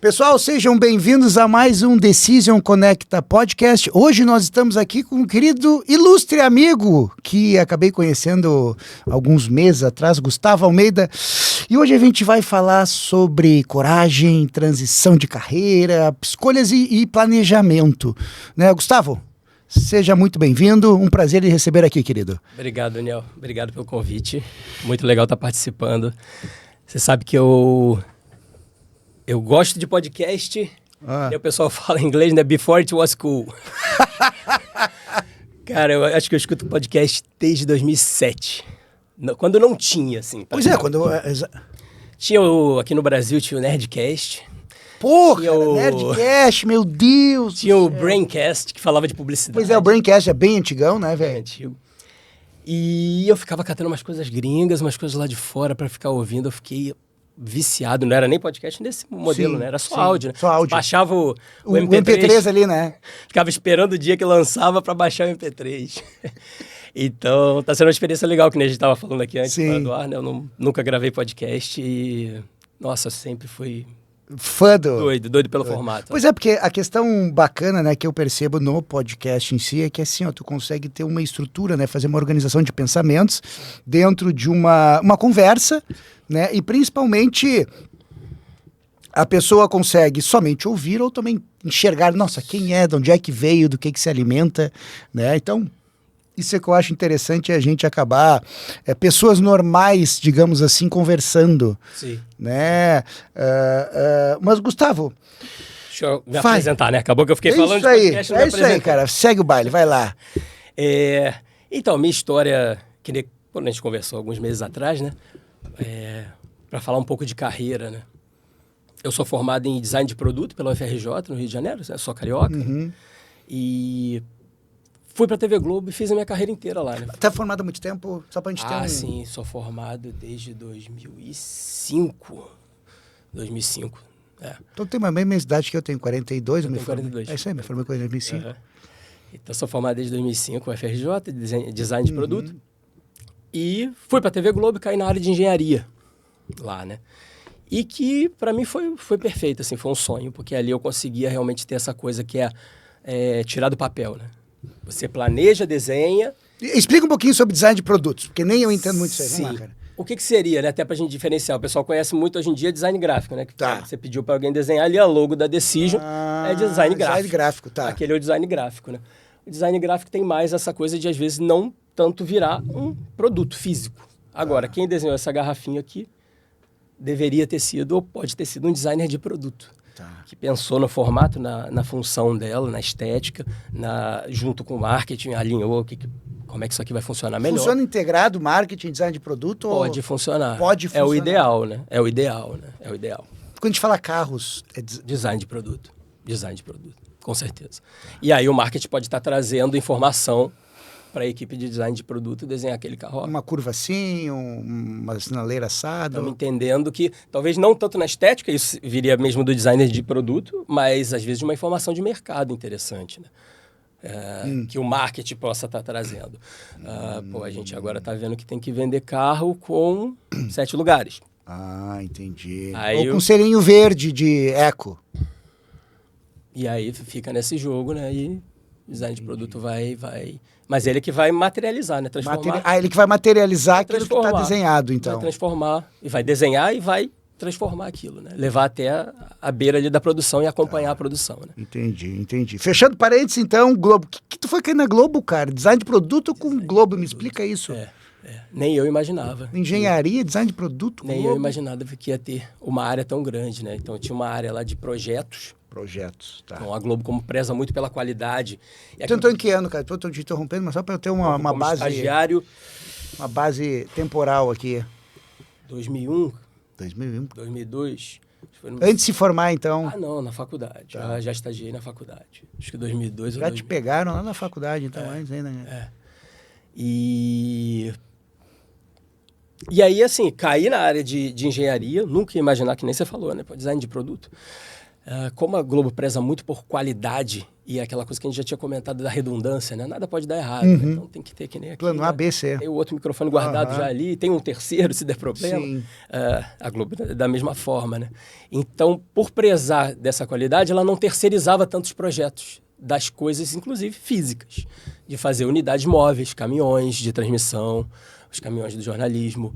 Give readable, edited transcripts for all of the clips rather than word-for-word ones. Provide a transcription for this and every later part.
Pessoal, sejam bem-vindos a mais um Decision Conecta Podcast. Hoje nós estamos aqui com um querido ilustre amigo que acabei conhecendo alguns meses atrás, Gustavo Almeida. E hoje a gente vai falar sobre coragem, transição de carreira, escolhas e planejamento. Né, Gustavo? Seja muito bem-vindo, um prazer lhe receber aqui, querido. Obrigado, Daniel. Obrigado pelo convite. Muito legal estar participando. Você sabe que eu gosto de podcast, e o pessoal fala em inglês, né? Before it was cool. Cara, eu acho que eu escuto podcast desde 2007. Quando não tinha, assim. Pois é, quando... Tinha aqui no Brasil tinha o Nerdcast. Porra, Nerdcast, meu Deus! Tinha o Braincast, que falava de publicidade. Pois é, o Braincast é bem antigão, né, velho? É antigo. E eu ficava catando umas coisas gringas, umas coisas lá de fora pra ficar ouvindo. Eu fiquei viciado. Não era nem podcast nesse modelo, né? Era só áudio, né? Só áudio. Baixava o MP3. O MP3 ali, né? Ficava esperando o dia que lançava pra baixar o MP3. Então, tá sendo uma experiência legal, que nem a gente tava falando aqui antes do ar, né? Eu nunca gravei podcast e... Nossa, sempre fui... Fã do... Doido pelo formato. Pois é, porque a questão bacana, né, que eu percebo no podcast em si é que assim, ó, tu consegue ter uma estrutura, né, fazer uma organização de pensamentos dentro de uma conversa, né, e principalmente a pessoa consegue somente ouvir ou também enxergar, nossa, quem é, de onde é que veio, do que se alimenta, né, então... Isso é que eu acho interessante, a gente acabar, pessoas normais, digamos assim, conversando. Sim. Né? Mas, Gustavo... Deixa eu me apresentar, né? Acabou que eu fiquei falando de podcast. É isso aí, cara. Segue o baile, vai lá. Então, minha história, quando a gente conversou alguns meses atrás, né? Para falar um pouco de carreira, né? Eu sou formado em design de produto pela UFRJ, no Rio de Janeiro, né? Sou carioca. Uhum. E... fui pra TV Globo e fiz a minha carreira inteira lá, né? Tá formado há muito tempo? Só pra gente ter um... sim. Sou formado desde 2005. 2005, Então tem a mesma idade que eu tenho, 42. Eu tenho 42. É isso aí, me formei em 2005. Uhum. Então, sou formado desde 2005, UFRJ, design de produto. E fui pra TV Globo e caí na área de engenharia lá, né? E que, pra mim, foi perfeito, assim, foi um sonho. Porque ali eu conseguia realmente ter essa coisa que é tirar do papel, né? Você planeja, desenha... Explica um pouquinho sobre design de produtos, porque nem eu entendo muito isso aí. Sim. Vamos lá, cara. O que seria, né? Até pra gente diferenciar. O pessoal conhece muito hoje em dia design gráfico, né? Que você pediu pra alguém desenhar ali a logo da Decision, é design gráfico. Design gráfico, tá. Aquele é o design gráfico, né? O design gráfico tem mais essa coisa de, às vezes, não tanto virar um produto físico. Agora, quem desenhou essa garrafinha aqui deveria ter sido, ou pode ter sido, um designer de produto. Que pensou no formato, na função dela, na estética, junto com o marketing, alinhou como é que isso aqui vai funcionar melhor. Funciona integrado marketing, design de produto? Pode funcionar. Pode funcionar. É o ideal, né? É o ideal. Quando a gente fala carros... Design de produto. Design de produto, com certeza. E aí o marketing pode estar trazendo informação para a equipe de design de produto desenhar aquele carro. Uma curva assim, uma sinaleira assada. Estamos entendendo que, talvez não tanto na estética, isso viria mesmo do designer de produto, mas às vezes de uma informação de mercado interessante, né? Que o marketing possa estar trazendo. A gente agora está vendo que tem que vender carro com 7 lugares. Ah, entendi. Aí ou com selinho verde de eco. E aí fica nesse jogo, né? E design de produto vai... Mas ele que vai materializar, né? Transformar. Ele que vai materializar aquilo que está desenhado, então. Vai transformar, e vai desenhar e vai transformar aquilo, né? Levar até a beira ali da produção e acompanhar a produção, né? Entendi. Fechando parênteses, então, Globo. O que tu foi cair na Globo, cara? Design de produto com Globo? Me explica isso. Nem eu imaginava. Engenharia, design de produto, Nem eu imaginava que ia ter uma área tão grande, né? Então, tinha uma área lá de projetos, tá. Então, a Globo, como preza muito pela qualidade... Tu entrou em que ano, cara? Estou te interrompendo, mas só para eu ter uma base... estagiário... Uma base temporal aqui. 2001. 2002. Antes de se formar, então? Não, na faculdade. Tá. Já estagiei na faculdade. Acho que 2002 Já te pegaram lá na faculdade, então, antes ainda, né? E aí, assim, caí na área de engenharia, nunca ia imaginar, que nem você falou, né? Design de produto. Como a Globo preza muito por qualidade e aquela coisa que a gente já tinha comentado da redundância, né? Nada pode dar errado, né? Então tem que ter que nem aqui. Plano A, B, C. Tem o outro microfone guardado já ali, tem um terceiro se der problema. Sim. A Globo da mesma forma, né? Então, por prezar dessa qualidade, ela não terceirizava tantos projetos das coisas, inclusive físicas, de fazer unidades móveis, caminhões de transmissão, os caminhões do jornalismo,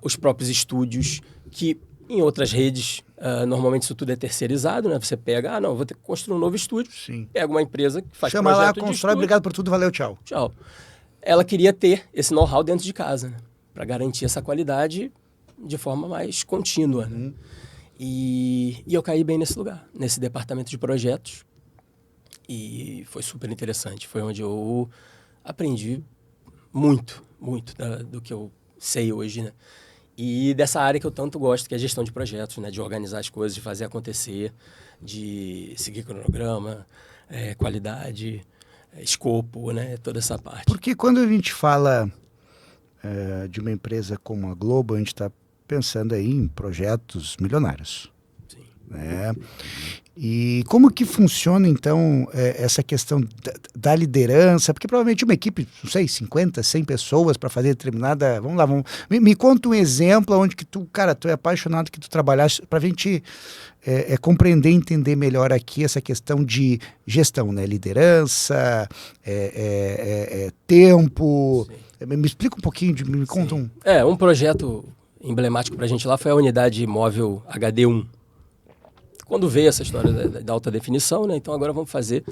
os próprios estúdios, que em outras redes, normalmente isso tudo é terceirizado, né? Você pega, vou ter que construir um novo estúdio, Sim. pega uma empresa que faz Chama projeto lá, de constrói, estúdio. obrigado por tudo, valeu, tchau. Tchau. Ela queria ter esse know-how dentro de casa, né? Para garantir essa qualidade de forma mais contínua. Né? E eu caí bem nesse lugar, nesse departamento de projetos. E foi super interessante. Foi onde eu aprendi muito do que eu sei hoje, né? E dessa área que eu tanto gosto, que é a gestão de projetos, né? De organizar as coisas, de fazer acontecer, de seguir cronograma, qualidade, escopo, né? Toda essa parte. Porque quando a gente fala de uma empresa como a Globo, a gente está pensando aí em projetos milionários. Sim. Né? E como que funciona, então, essa questão da liderança? Porque provavelmente uma equipe, não sei, 50, 100 pessoas para fazer determinada... Vamos lá, me conta um exemplo onde que tu é apaixonado que tu trabalhaste, para a gente compreender e entender melhor aqui essa questão de gestão, né? Liderança, tempo... Me explica um pouquinho, me conta um... Um projeto emblemático para a gente lá foi a unidade móvel HD1. Quando veio essa história da alta definição, né? Então agora vamos fazer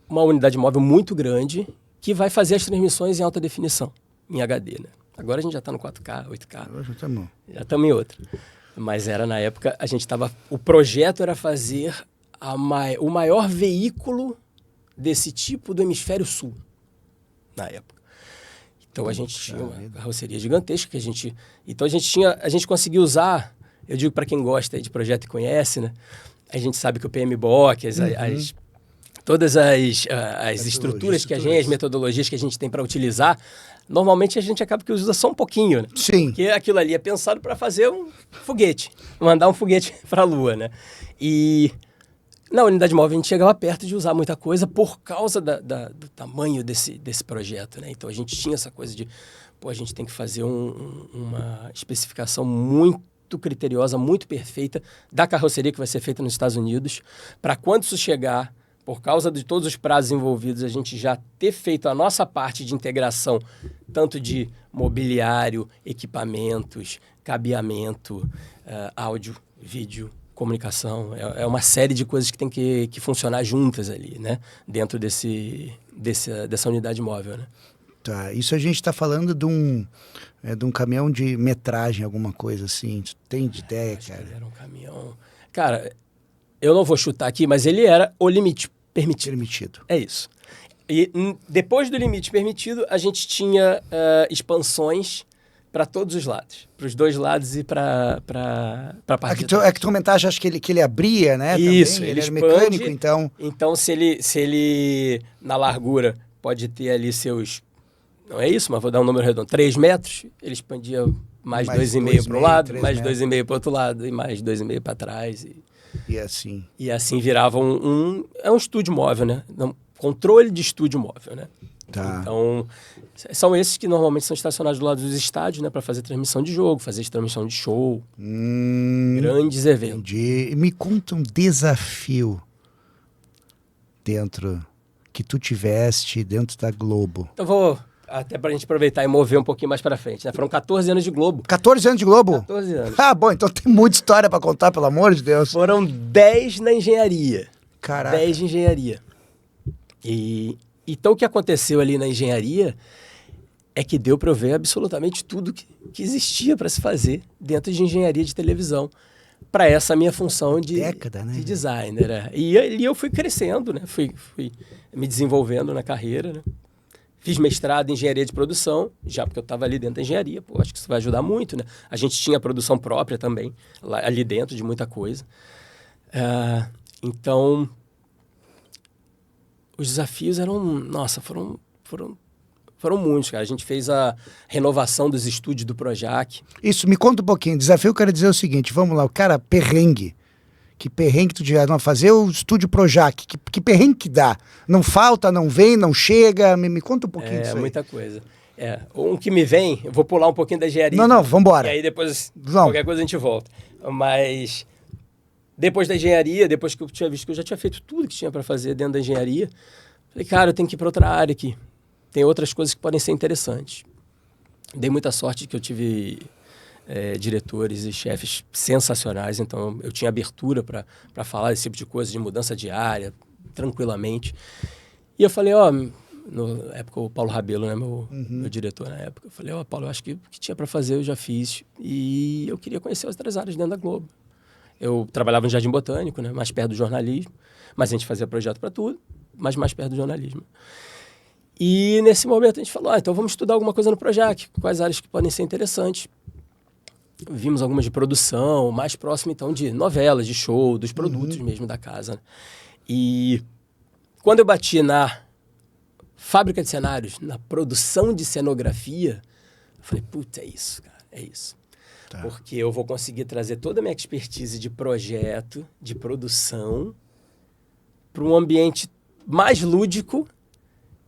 uma unidade móvel muito grande que vai fazer as transmissões em alta definição, em HD, né? Agora a gente já está no 4K, 8K. Já estamos em outra. Mas na época, o projeto era fazer o maior veículo desse tipo do hemisfério sul, na época. Então a gente tinha uma carroceria gigantesca que a gente conseguiu usar. Eu digo para quem gosta de projeto e conhece, né? A gente sabe que o PMBOK, todas as estruturas as metodologias que a gente tem para utilizar, normalmente a gente acaba que usa só um pouquinho, né? Sim. Porque aquilo ali é pensado para fazer um foguete, mandar um foguete para a Lua, né? E na unidade móvel a gente chegava perto de usar muita coisa por causa do tamanho desse projeto, né? Então a gente tinha essa coisa de, a gente tem que fazer uma especificação muito criteriosa, muito perfeita da carroceria que vai ser feita nos Estados Unidos, para quando isso chegar, por causa de todos os prazos envolvidos, a gente já ter feito a nossa parte de integração, tanto de mobiliário, equipamentos, cabeamento, áudio, vídeo, comunicação. É uma série de coisas que tem que funcionar juntas ali, né? Dentro dessa unidade móvel, né? Tá, isso a gente está falando de um caminhão de metragem, alguma coisa assim. Tu tem de ideia, cara? Ele era um caminhão... Cara, eu não vou chutar aqui, mas ele era o limite permitido. É isso. E depois do limite permitido, a gente tinha expansões para todos os lados. Para os dois lados e para a parte de trás. É que tu comentaste, acho que ele abria, né? Isso. Também. Ele era mecânico, então... Então, se ele na largura pode ter ali seus... Não é isso, mas vou dar um número redondo. 3 metros, ele expandia mais 2,5 para um lado, mais 2,5 para o outro lado, e mais 2,5 para trás. E assim. E assim virava um estúdio móvel, né? Controle de estúdio móvel, né? Tá. Então, são esses que normalmente são estacionados do lado dos estádios, né? Para fazer transmissão de jogo, fazer transmissão de show. Grandes eventos. Entendi. Me conta um desafio que tu tiveste dentro da Globo. Então, vou... Até pra gente aproveitar e mover um pouquinho mais pra frente, né? Foram 14 anos de Globo. 14 anos de Globo? 14 anos. Ah, bom, então tem muita história pra contar, pelo amor de Deus. Foram 10 na engenharia. Caraca. 10 de engenharia. Então o que aconteceu ali na engenharia é que deu pra eu ver absolutamente tudo que existia pra se fazer dentro de engenharia de televisão. Para essa minha função de designer. Né? E ali eu fui crescendo, né? Fui me desenvolvendo na carreira, né? Fiz mestrado em engenharia de produção, já porque eu estava ali dentro da engenharia. Acho que isso vai ajudar muito, né? A gente tinha produção própria também, ali dentro de muita coisa. Então, os desafios foram muitos, cara. A gente fez a renovação dos estúdios do Projac. Isso, me conta um pouquinho. Desafio, eu quero dizer o seguinte, vamos lá, o cara perrengue Que perrengue tu tiver, não, fazer o estúdio Projac, que perrengue que dá? Não falta, não vem, não chega? Me conta um pouquinho disso aí. É muita coisa. Um que me vem, eu vou pular um pouquinho da engenharia. Não, vambora. E aí depois, qualquer coisa a gente volta. Mas depois da engenharia, depois que eu tinha visto que eu já tinha feito tudo que tinha para fazer dentro da engenharia, falei, cara, eu tenho que ir para outra área aqui. Tem outras coisas que podem ser interessantes. Dei muita sorte que eu tive diretores e chefes sensacionais, então eu tinha abertura para falar desse tipo de coisa, de mudança de área, tranquilamente. E eu falei, na época o Paulo Rabelo, né, meu diretor na época, eu falei, Paulo, eu acho que o que tinha para fazer eu já fiz e eu queria conhecer outras áreas dentro da Globo. Eu trabalhava no Jardim Botânico, né, mais perto do jornalismo, mas a gente fazia projeto para tudo, mas mais perto do jornalismo. E nesse momento a gente falou, então vamos estudar alguma coisa no Projac, quais áreas que podem ser interessantes. Vimos algumas de produção, mais próximo então de novelas, de show, dos produtos mesmo da casa. Né? E quando eu bati na fábrica de cenários, na produção de cenografia, eu falei, puta, é isso, cara, é isso. Tá. Porque eu vou conseguir trazer toda a minha expertise de projeto, de produção, para um ambiente mais lúdico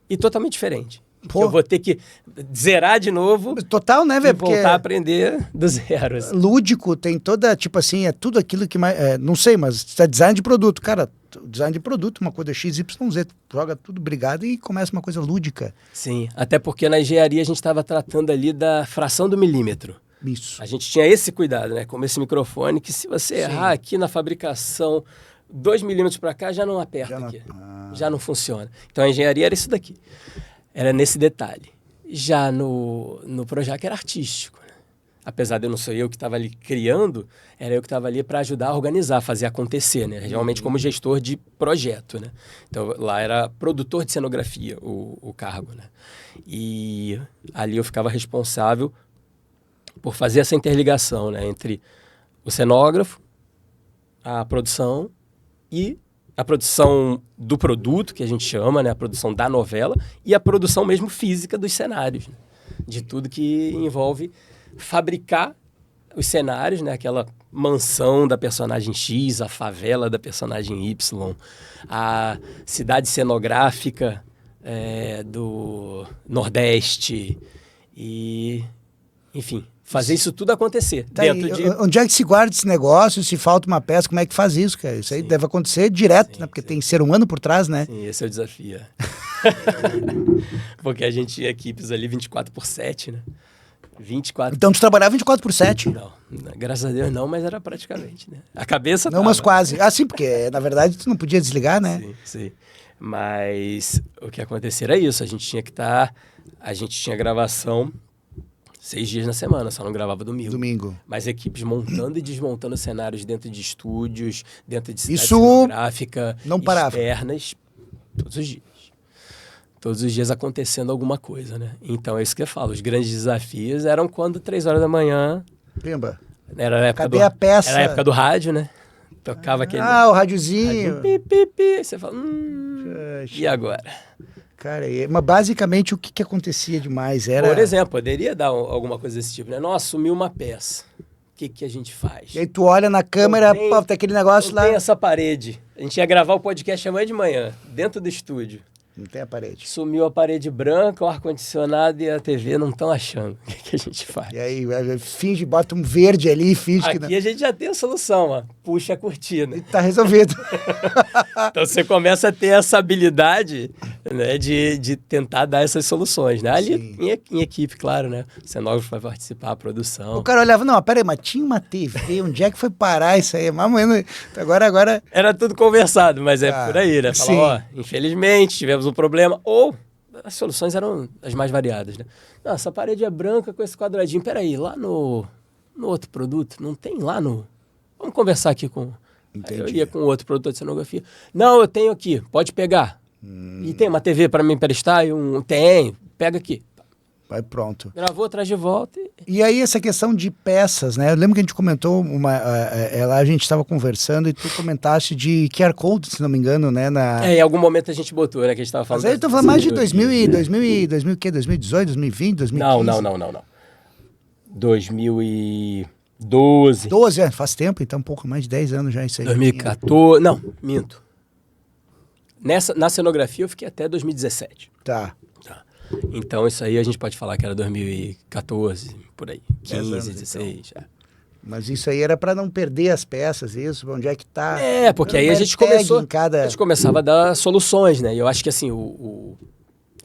e totalmente diferente. Eu vou ter que zerar de novo. Total, né, velho? E voltar a aprender do zero. Assim. Lúdico tem toda, tipo assim, é tudo aquilo que mais... não sei, mas é design de produto. Cara, design de produto, uma coisa XYZ, joga tudo brigado e começa uma coisa lúdica. Sim, até porque na engenharia a gente estava tratando ali da fração do milímetro. Isso. A gente tinha esse cuidado, né? Como esse microfone, que se você errar aqui na fabricação 2 milímetros para cá, já não aperta aqui. Já não funciona. Então a engenharia era isso daqui. Era nesse detalhe. Já no Projac era artístico. Né? Apesar de eu não ser eu que estava ali criando, era eu que estava ali para ajudar a organizar, fazer acontecer, né? Realmente como gestor de projeto. Né? Então lá era produtor de cenografia o cargo. Né? E ali eu ficava responsável por fazer essa interligação, né? Entre o cenógrafo, a produção e a produção do produto, que a gente chama, né? A produção da novela, e a produção mesmo física dos cenários, né? De tudo que envolve fabricar os cenários, né? Aquela mansão da personagem X, a favela da personagem Y, a cidade cenográfica do Nordeste e, enfim... Fazer isso tudo acontecer. Tá dentro de... Onde é que se guarda esse negócio? Se falta uma peça, como é que faz isso, cara? Isso aí deve acontecer direto, né? Porque tem ser humano por trás, né? Sim, esse é o desafio. Porque a gente tinha equipes ali 24/7, né? 24... Então tu trabalhava 24/7? Não, graças a Deus não, mas era praticamente, né? A cabeça não, mas quase. Sim, porque na verdade tu não podia desligar, né? Sim. Mas o que acontecia era isso. A gente tinha que estar... A gente tinha gravação... 6 dias na semana, só não gravava domingo. Mas equipes montando e desmontando cenários dentro de estúdios, dentro de cidade cenográfica, não parava. Externas, todos os dias. Todos os dias acontecendo alguma coisa, né? Então é isso que eu falo, os grandes desafios eram quando 3 horas da manhã... Pimba. Era a época Cadê a peça? Era a época do rádio, né? Tocava aquele... o rádiozinho. Rádio, pi. Você fala, e agora? Cara, mas basicamente o que acontecia demais era... Por exemplo, poderia dar alguma coisa desse tipo, né? Nossa, sumiu uma peça. O que a gente faz? E aí tu olha na câmera, tem aquele negócio lá... Tem essa parede. A gente ia gravar o podcast amanhã de manhã, dentro do estúdio. Não tem a parede. Sumiu a parede branca, o ar-condicionado e a TV não estão achando. O que a gente faz? E aí, finge, bota um verde ali, finge aqui que... Aqui a gente já tem a solução, ó. Puxa a cortina. E tá resolvido. Então você começa a ter essa habilidade, né, de tentar dar essas soluções, né? Ali em equipe, claro, né? O cenógrafo vai participar, a produção. O cara olhava, não, peraí, mas tinha uma TV, onde é que foi parar isso aí? Agora... Era tudo conversado, mas é por aí, né? Falar, infelizmente, tivemos um problema, ou as soluções eram as mais variadas, né? Não, essa parede é branca com esse quadradinho. Peraí, lá no outro produto, não tem lá no... Vamos conversar aqui com... Aí eu ia com outro produtor de cenografia. Não, eu tenho aqui, pode pegar. E tem uma TV para me emprestar? Tem, pega aqui. Vai pronto. Gravou, traz de volta. E aí essa questão de peças, né? Eu lembro que a gente comentou, lá a gente estava conversando e tu comentaste de QR Code, se não me engano, né? Em algum momento a gente botou, né? Que a gente estava falando. Mas aí eu tô falando mais de 2018, 2020, 2015? Não. 2000 12. 12, faz tempo, então um pouco mais de 10 anos já isso aí. 2014, não, minto. Na cenografia eu fiquei até 2017. Tá. Então isso aí a gente pode falar que era 2014, por aí, 15, anos, 16. então. Mas isso aí era para não perder as peças, isso, onde é que tá? Porque aí a gente começava a dar soluções, né? E eu acho que assim,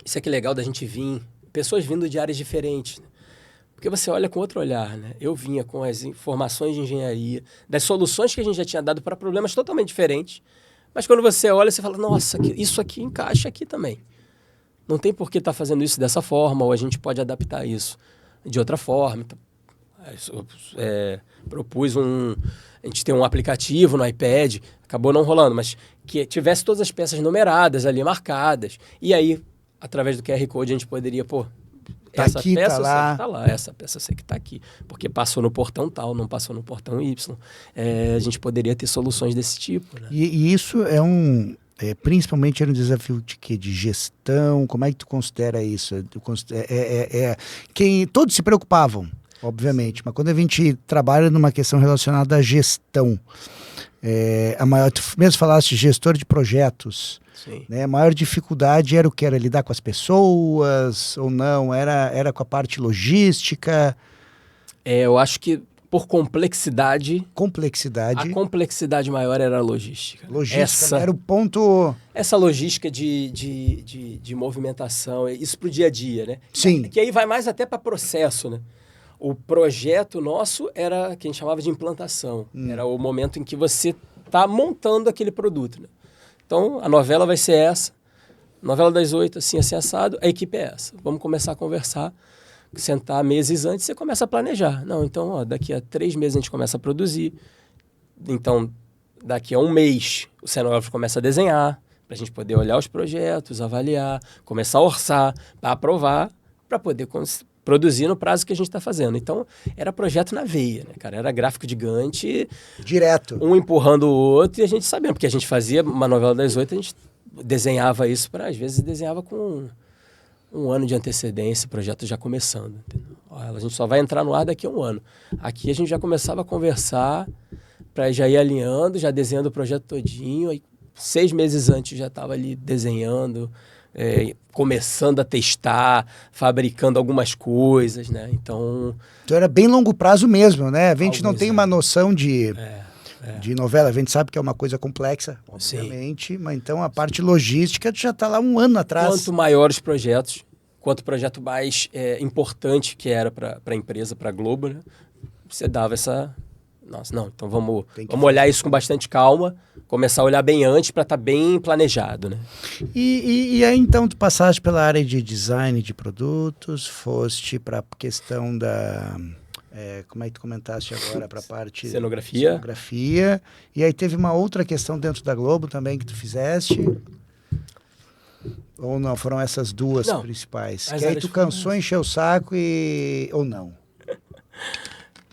isso é que é legal da gente vir, pessoas vindo de áreas diferentes, né? Porque você olha com outro olhar, né? Eu vinha com as informações de engenharia, das soluções que a gente já tinha dado para problemas totalmente diferentes, mas quando você olha, você fala, nossa, isso aqui encaixa aqui também. Não tem por que estar fazendo isso dessa forma, ou a gente pode adaptar isso de outra forma. Então, propus a gente tem um aplicativo no iPad, acabou não rolando, mas que tivesse todas as peças numeradas ali, marcadas. E aí, através do QR Code, a gente poderia, essa aqui, peça tá eu sei lá. que tá lá, essa peça eu sei que tá aqui. Porque passou no portão tal, não passou no portão Y. A gente poderia ter soluções desse tipo, né? E isso é principalmente era um desafio de quê? De gestão? Como é que tu considera isso? Todos se preocupavam, obviamente, mas quando a gente trabalha numa questão relacionada à gestão, tu mesmo falaste de gestor de projetos, Sim. né? A maior dificuldade era o que? Era lidar com as pessoas ou não? Era com a parte logística? Eu acho que por complexidade... Complexidade. A complexidade maior era a logística. Logística era o ponto... Essa logística de movimentação, isso pro dia a dia, né? Sim. Que aí vai mais até para processo, né? O projeto nosso era que a gente chamava de implantação. Era o momento em que você está montando aquele produto, né? Então, a novela vai ser essa. Novela das 8, assim assado. A equipe é essa. Vamos começar a conversar. Sentar meses antes, você começa a planejar. Não, então, daqui a 3 meses a gente começa a produzir. Então, daqui a 1 mês, o cenógrafo começa a desenhar, para a gente poder olhar os projetos, avaliar, começar a orçar, para aprovar, para poder produzir no prazo que a gente está fazendo. Então, era projeto na veia, né, cara? Era gráfico gigante. Direto. Um empurrando o outro e a gente sabia, porque a gente fazia uma novela das 8, a gente desenhava isso às vezes desenhava com 1 ano de antecedência, o projeto já começando. Entendeu? A gente só vai entrar no ar daqui a 1 ano. Aqui a gente já começava a conversar para já ir alinhando, já desenhando o projeto todinho. Aí 6 meses antes já estava ali desenhando, começando a testar, fabricando algumas coisas, né? Então era bem longo prazo mesmo, né? A gente não tem uma noção de novela, a gente sabe que é uma coisa complexa, obviamente, mas então a parte logística já está lá 1 ano atrás. Quanto maiores os projetos, quanto o projeto mais importante que era para a empresa, para a Globo, né? Você dava essa... Nossa, não, então vamos olhar isso com bastante calma, começar a olhar bem antes para estar bem planejado, né? E aí então tu passaste pela área de design de produtos, foste para a questão da... como é que tu comentaste agora para a parte... Cenografia. E aí teve uma outra questão dentro da Globo também que tu fizeste? Ou não? Foram essas duas principais? Que aí tu cansou, encheu o saco ou não?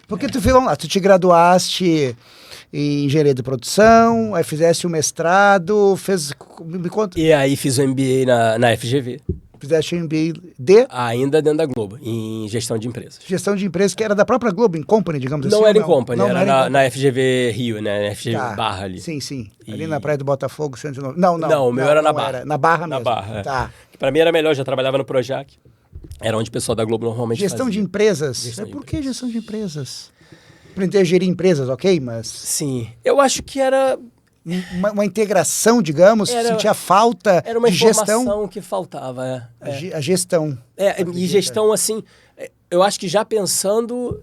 Porque vamos lá, tu te graduaste em engenharia de produção, aí fizeste um mestrado, me conta. E aí fiz o MBA na FGV. Fizeste um MBA de? Ainda dentro da Globo, em gestão de empresas. Gestão de empresas, que era da própria Globo, em Company, digamos assim? Não era em Company, era na FGV Rio, né? Na FGV Barra ali. Sim. Ali na Praia do Botafogo, 109. Não, o meu era na Barra. Na Barra mesmo. Na Barra, Tá. Que pra mim era melhor, já trabalhava no Projac. Era onde o pessoal da Globo normalmente Gestão fazia. de empresas? Por que gestão de empresas? Aprender a gerir empresas, ok? Mas... Sim. Eu acho que era... Uma integração, digamos, sentia falta era uma de gestão. Era uma informação que faltava. A gestão. E gestão, assim, eu acho que já pensando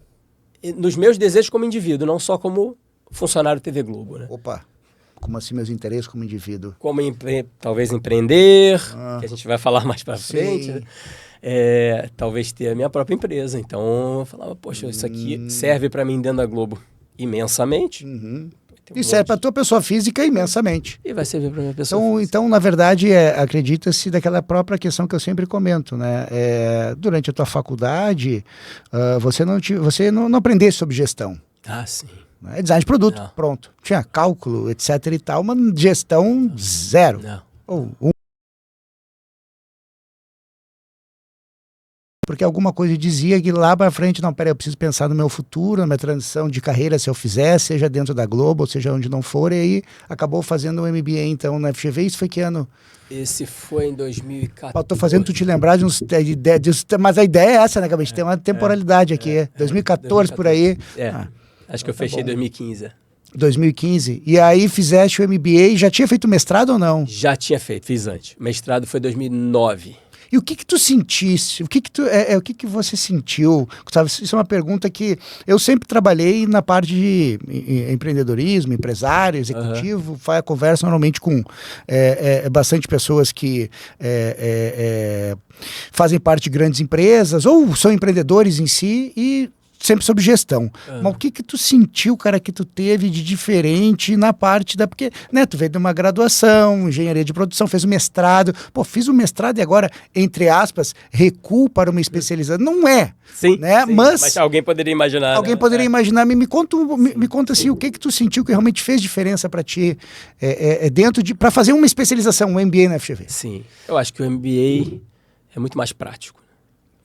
nos meus desejos como indivíduo, não só como funcionário TV Globo, né? Opa, como assim meus interesses como indivíduo? Como talvez empreender, que a gente vai falar mais pra frente, né? Talvez ter a minha própria empresa. Então eu falava, poxa, isso aqui serve para mim dentro da Globo imensamente. E serve para a tua pessoa física imensamente. E vai servir para minha pessoa física. Então, na verdade, acredita-se daquela própria questão que eu sempre comento, né? Durante a tua faculdade, você não aprendesse sobre gestão. Ah, sim. Design de produto, pronto. Tinha cálculo, etc e tal, mas gestão zero. Não. Ou porque alguma coisa dizia que lá para frente, não, peraí, eu preciso pensar no meu futuro, na minha transição de carreira, se eu fizer, seja dentro da Globo, ou seja onde não for, e aí acabou fazendo um MBA então na FGV. Isso foi que ano? Esse foi em 2014. Eu tô fazendo tu te lembrar de uns... mas a ideia é essa, né, Gabriel? Tem uma temporalidade aqui. 2014 por aí. Acho que eu fechei em 2015. 2015. E aí fizeste o MBA, já tinha feito mestrado ou não? Já tinha feito, fiz antes. O mestrado foi em 2009. E o que tu sentiste? O que você sentiu? Sabe, isso é uma pergunta que eu sempre trabalhei na parte de empreendedorismo, empresário, executivo. Converso normalmente com bastante pessoas que fazem parte de grandes empresas ou são empreendedores em si e sempre sobre gestão. Mas o que tu sentiu, cara, que tu teve de diferente na parte da... Porque, né, tu veio de uma graduação, engenharia de produção, fez um mestrado. Pô, fiz um mestrado e agora, entre aspas, recuo para uma especialização. Não é. Sim, né? Sim. Mas alguém poderia imaginar. Alguém poderia imaginar. Me conta assim, o que tu sentiu que realmente fez diferença para ti dentro de... Para fazer uma especialização, um MBA na FGV. Sim. Eu acho que o MBA é muito mais prático.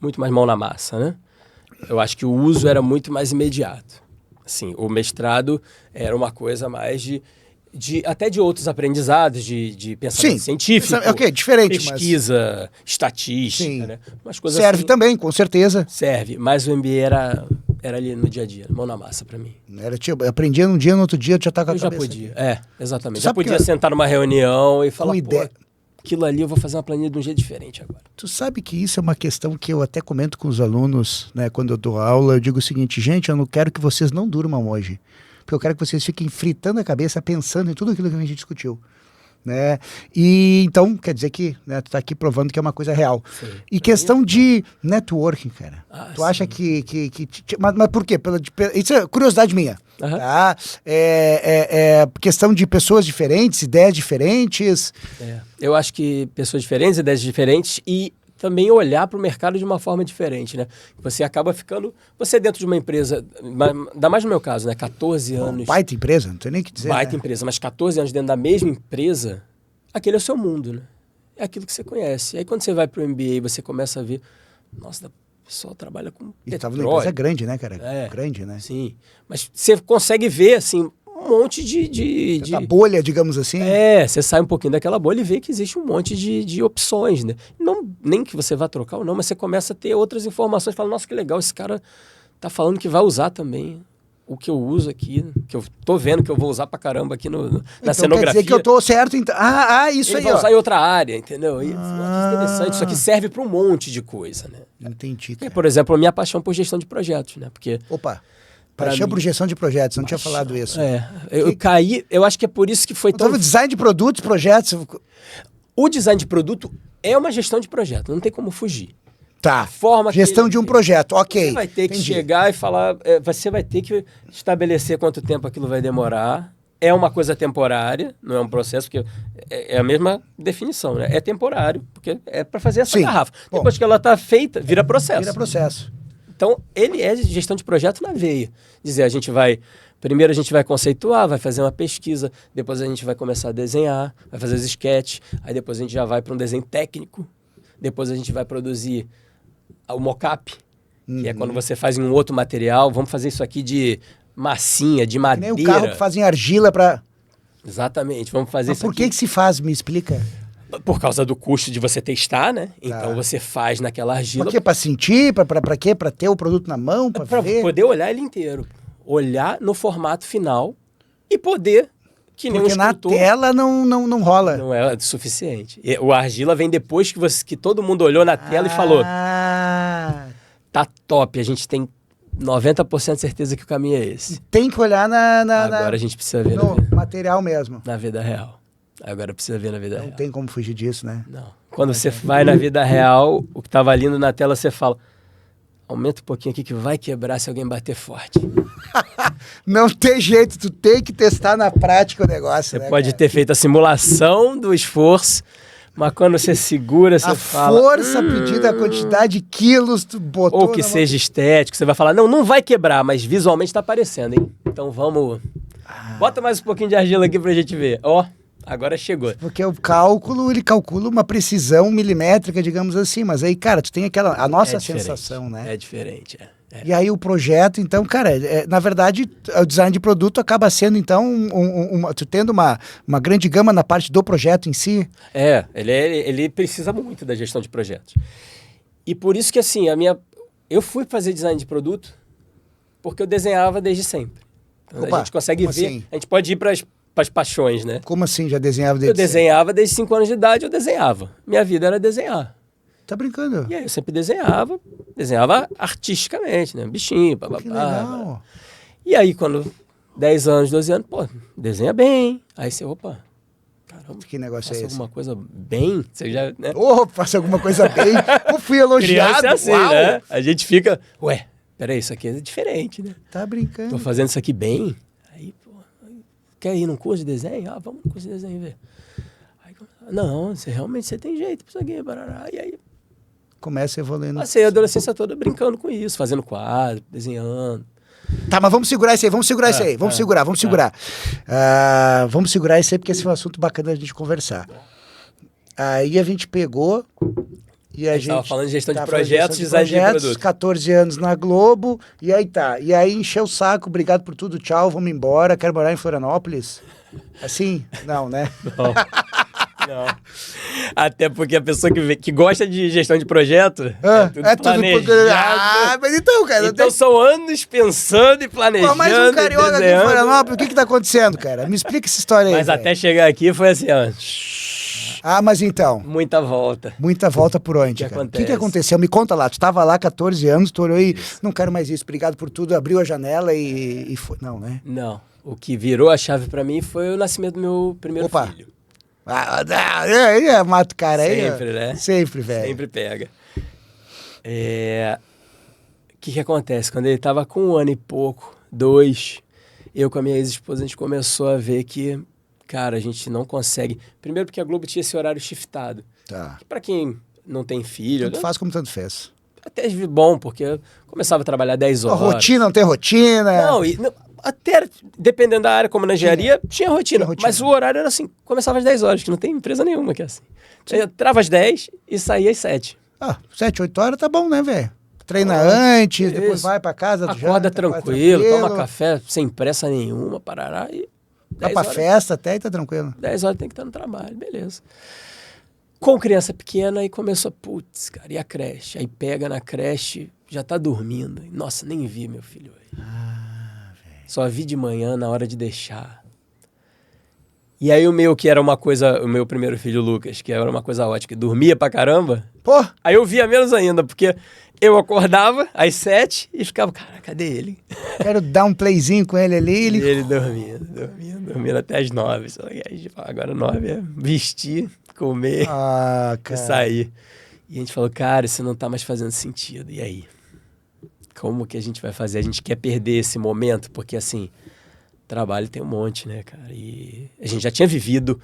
Muito mais mão na massa, né? Eu acho que o uso era muito mais imediato. Assim, o mestrado era uma coisa mais até de outros aprendizados, de pensamento científico. Diferente. Pesquisa, estatística, né? Umas coisas serve assim, também, com certeza. Serve, mas o MBA era ali no dia a dia, mão na massa para mim. Era tipo, aprendia num dia, no outro dia, já tá com a cabeça. Já podia, exatamente. Já podia sentar numa reunião e falar, aquilo ali eu vou fazer uma planilha de um jeito diferente agora. Tu sabe que isso é uma questão que eu até comento com os alunos, né? Quando eu dou aula, eu digo o seguinte, gente, eu não quero que vocês não durmam hoje, porque eu quero que vocês fiquem fritando a cabeça, pensando em tudo aquilo que a gente discutiu, né? E então, quer dizer que, né, tu tá aqui provando que é uma coisa real. Sim, e questão de networking, cara. Tu acha que mas por quê? Isso é curiosidade minha. Tá? Questão de pessoas diferentes, ideias diferentes. Eu acho que pessoas diferentes, ideias diferentes e também olhar para o mercado de uma forma diferente, né? Você acaba ficando... Você dentro de uma empresa, ainda mais no meu caso, né? 14 anos... Baita empresa, não tem nem o que dizer. Baita empresa, mas 14 anos dentro da mesma empresa, aquele é o seu mundo, né? É aquilo que você conhece. E aí quando você vai para o MBA, você começa a ver... Nossa, o pessoal trabalha com petróleo. E estava numa empresa grande, né, cara? Grande, né? Sim. Mas você consegue ver, assim... um monte de da bolha, digamos assim. Você sai um pouquinho daquela bolha e vê que existe um monte de opções, né? Não, nem que você vá trocar ou não, mas você começa a ter outras informações. Fala, nossa, que legal, esse cara tá falando que vai usar também o que eu uso aqui, que eu tô vendo que eu vou usar pra caramba aqui na cenografia. Quer dizer que eu tô certo, então. Isso ele aí, vai usar em outra área, entendeu? E, interessante, isso aqui serve pra um monte de coisa, né? Entendi, cara. Por exemplo, a minha paixão por gestão de projetos, né? Porque... Paixão por gestão de projetos, não tinha falado isso. Eu caí, eu acho que é por isso que foi tão... design de produtos, projetos... O design de produto é uma gestão de projeto, não tem como fugir. Tá, gestão de um projeto, ok. Você vai ter que chegar e falar, você vai ter que estabelecer quanto tempo aquilo vai demorar. É uma coisa temporária, não é um processo, porque é a mesma definição, né? É temporário, porque é para fazer essa garrafa. Depois que ela está feita, vira processo. Vira processo. Então, ele é gestão de projeto na veia. Dizer, primeiro a gente vai conceituar, vai fazer uma pesquisa, depois a gente vai começar a desenhar, vai fazer os sketches, aí depois a gente já vai para um desenho técnico, depois a gente vai produzir o mock-up, que é quando você faz em um outro material, vamos fazer isso aqui de massinha, de madeira. Que nem o carro que fazem argila para... Exatamente, vamos fazer isso aqui. Por que se faz? Me explica. Por causa do custo de você testar, né? Então você faz naquela argila. Por quê? Para sentir? Para quê? Para ter o produto na mão? Para ver? Poder olhar ele inteiro. Olhar no formato final e poder... Porque na tela não rola. Não é suficiente. O argila vem depois que todo mundo olhou na tela e falou: tá top, a gente tem 90% de certeza que o caminho é esse. Tem que olhar Agora a gente precisa ver no material mesmo. Na vida real. Agora precisa ver na vida real. Não tem como fugir disso, né? Não. Quando você vai na vida real, o que estava lindo na tela, você fala: aumenta um pouquinho aqui que vai quebrar se alguém bater forte. Não tem jeito, tu tem que testar na prática o negócio. Você pode ter feito a simulação do esforço, mas quando você segura, você fala... A força pedida, a quantidade de quilos, tu botou... Ou que seja estético, você vai falar, não vai quebrar, mas visualmente tá aparecendo, hein? Então vamos... Bota mais um pouquinho de argila aqui pra gente ver. Ó, agora chegou. Porque o cálculo, ele calcula uma precisão milimétrica, digamos assim, mas aí, cara, tu tem a nossa sensação, né? É diferente, E aí o projeto, então, cara, na verdade, o design de produto acaba sendo, então, tu tendo uma grande gama na parte do projeto em si. Ele precisa muito da gestão de projetos. E por isso que, assim, eu fui fazer design de produto porque eu desenhava desde sempre. Então, Opa, a gente consegue ver, assim? a gente pode ir para as paixões, né? Como assim, já desenhava Eu desenhava desde 5 anos de idade, eu desenhava. Minha vida era desenhar. Tá brincando? E aí eu sempre desenhava artisticamente, né? Bichinho, Que bababá. legal. E aí, quando 10 anos, 12 anos, pô, desenha bem. Aí você, opa, caramba, Que negócio faça é esse? alguma coisa bem. Você já, né? Faça alguma coisa bem. Eu fui elogiado. Criança é assim, Uau. né? A gente fica, ué, peraí, isso aqui é diferente, né? Tá brincando. Tô fazendo isso aqui bem. Aí, pô, quer ir num curso de desenho? Ah, vamos num curso de desenho ver. Aí, não, você tem jeito pra isso aqui, barará. E aí, começa evoluindo. passei a adolescência toda brincando com isso, fazendo quadro, desenhando. Tá, mas vamos segurar isso aí, vamos segurar isso aí. Vamos segurar. Vamos segurar isso aí, porque esse é um assunto bacana da gente conversar. Aí a gente pegou e a gente... Tava falando de gestão de projetos, design de produto. 14 anos na Globo, e aí tá. E aí encheu o saco, obrigado por tudo, tchau, vamos embora, quero morar em Florianópolis. Assim? Não, né? Não. Até porque a pessoa que gosta de gestão de projeto é tudo planejado. Mas então, cara... Então são anos pensando e planejando. Pô, mais um carioca aqui em desenhando. Florianópolis, o que tá acontecendo, cara? Me explica essa história aí. Mas véio. até chegar aqui foi assim, ó. Mas então... Muita volta. Muita volta por onde, cara? O que aconteceu? Me conta lá. Tu tava lá 14 anos, tu olhou e... Não quero mais isso, obrigado por tudo. Abriu a janela e foi... Não, né? Não. O que virou a chave pra mim foi o nascimento do meu primeiro filho. Mata o cara aí. Sempre, né? Sempre, velho. Sempre pega. O que acontece? Quando ele tava com 1 ano e pouco, 2, eu com a minha ex-esposa, a gente começou a ver que, cara, a gente não consegue... Primeiro porque a Globo tinha esse horário shiftado. Tá. Que pra quem não tem filho... Tanto faz como tanto fez. Até bom, porque eu começava a trabalhar 10 horas. A rotina, não tem rotina. Não, até dependendo da área, como na engenharia, tinha rotina. Mas o horário era assim, começava às 10 horas, que não tem empresa nenhuma que é assim. Eu entrava às 10 e saía às 7. 7, 8 horas tá bom, né, velho? Treina antes, depois vai pra casa. Acorda tranquilo, toma café sem pressa nenhuma, parará e... Vai pra festa até e tá tranquilo. 10 horas tem que estar no trabalho, beleza. Com criança pequena, aí começou, putz, cara, e a creche? Aí pega na creche, já tá dormindo. Nossa, nem vi meu filho hoje. Só vi de manhã na hora de deixar. E aí o meu primeiro filho, Lucas, que era uma coisa ótima, que dormia pra caramba. Pô! Aí eu via menos ainda, porque eu acordava às 7 e ficava, cara, cadê ele? Quero dar um playzinho com ele ali. E ele dormindo até às 9. Agora 9 é vestir, comer e sair. E a gente falou, cara, isso não tá mais fazendo sentido. E aí? Como que a gente vai fazer? A gente quer perder esse momento, porque assim, trabalho tem um monte, né, cara? E a gente já tinha vivido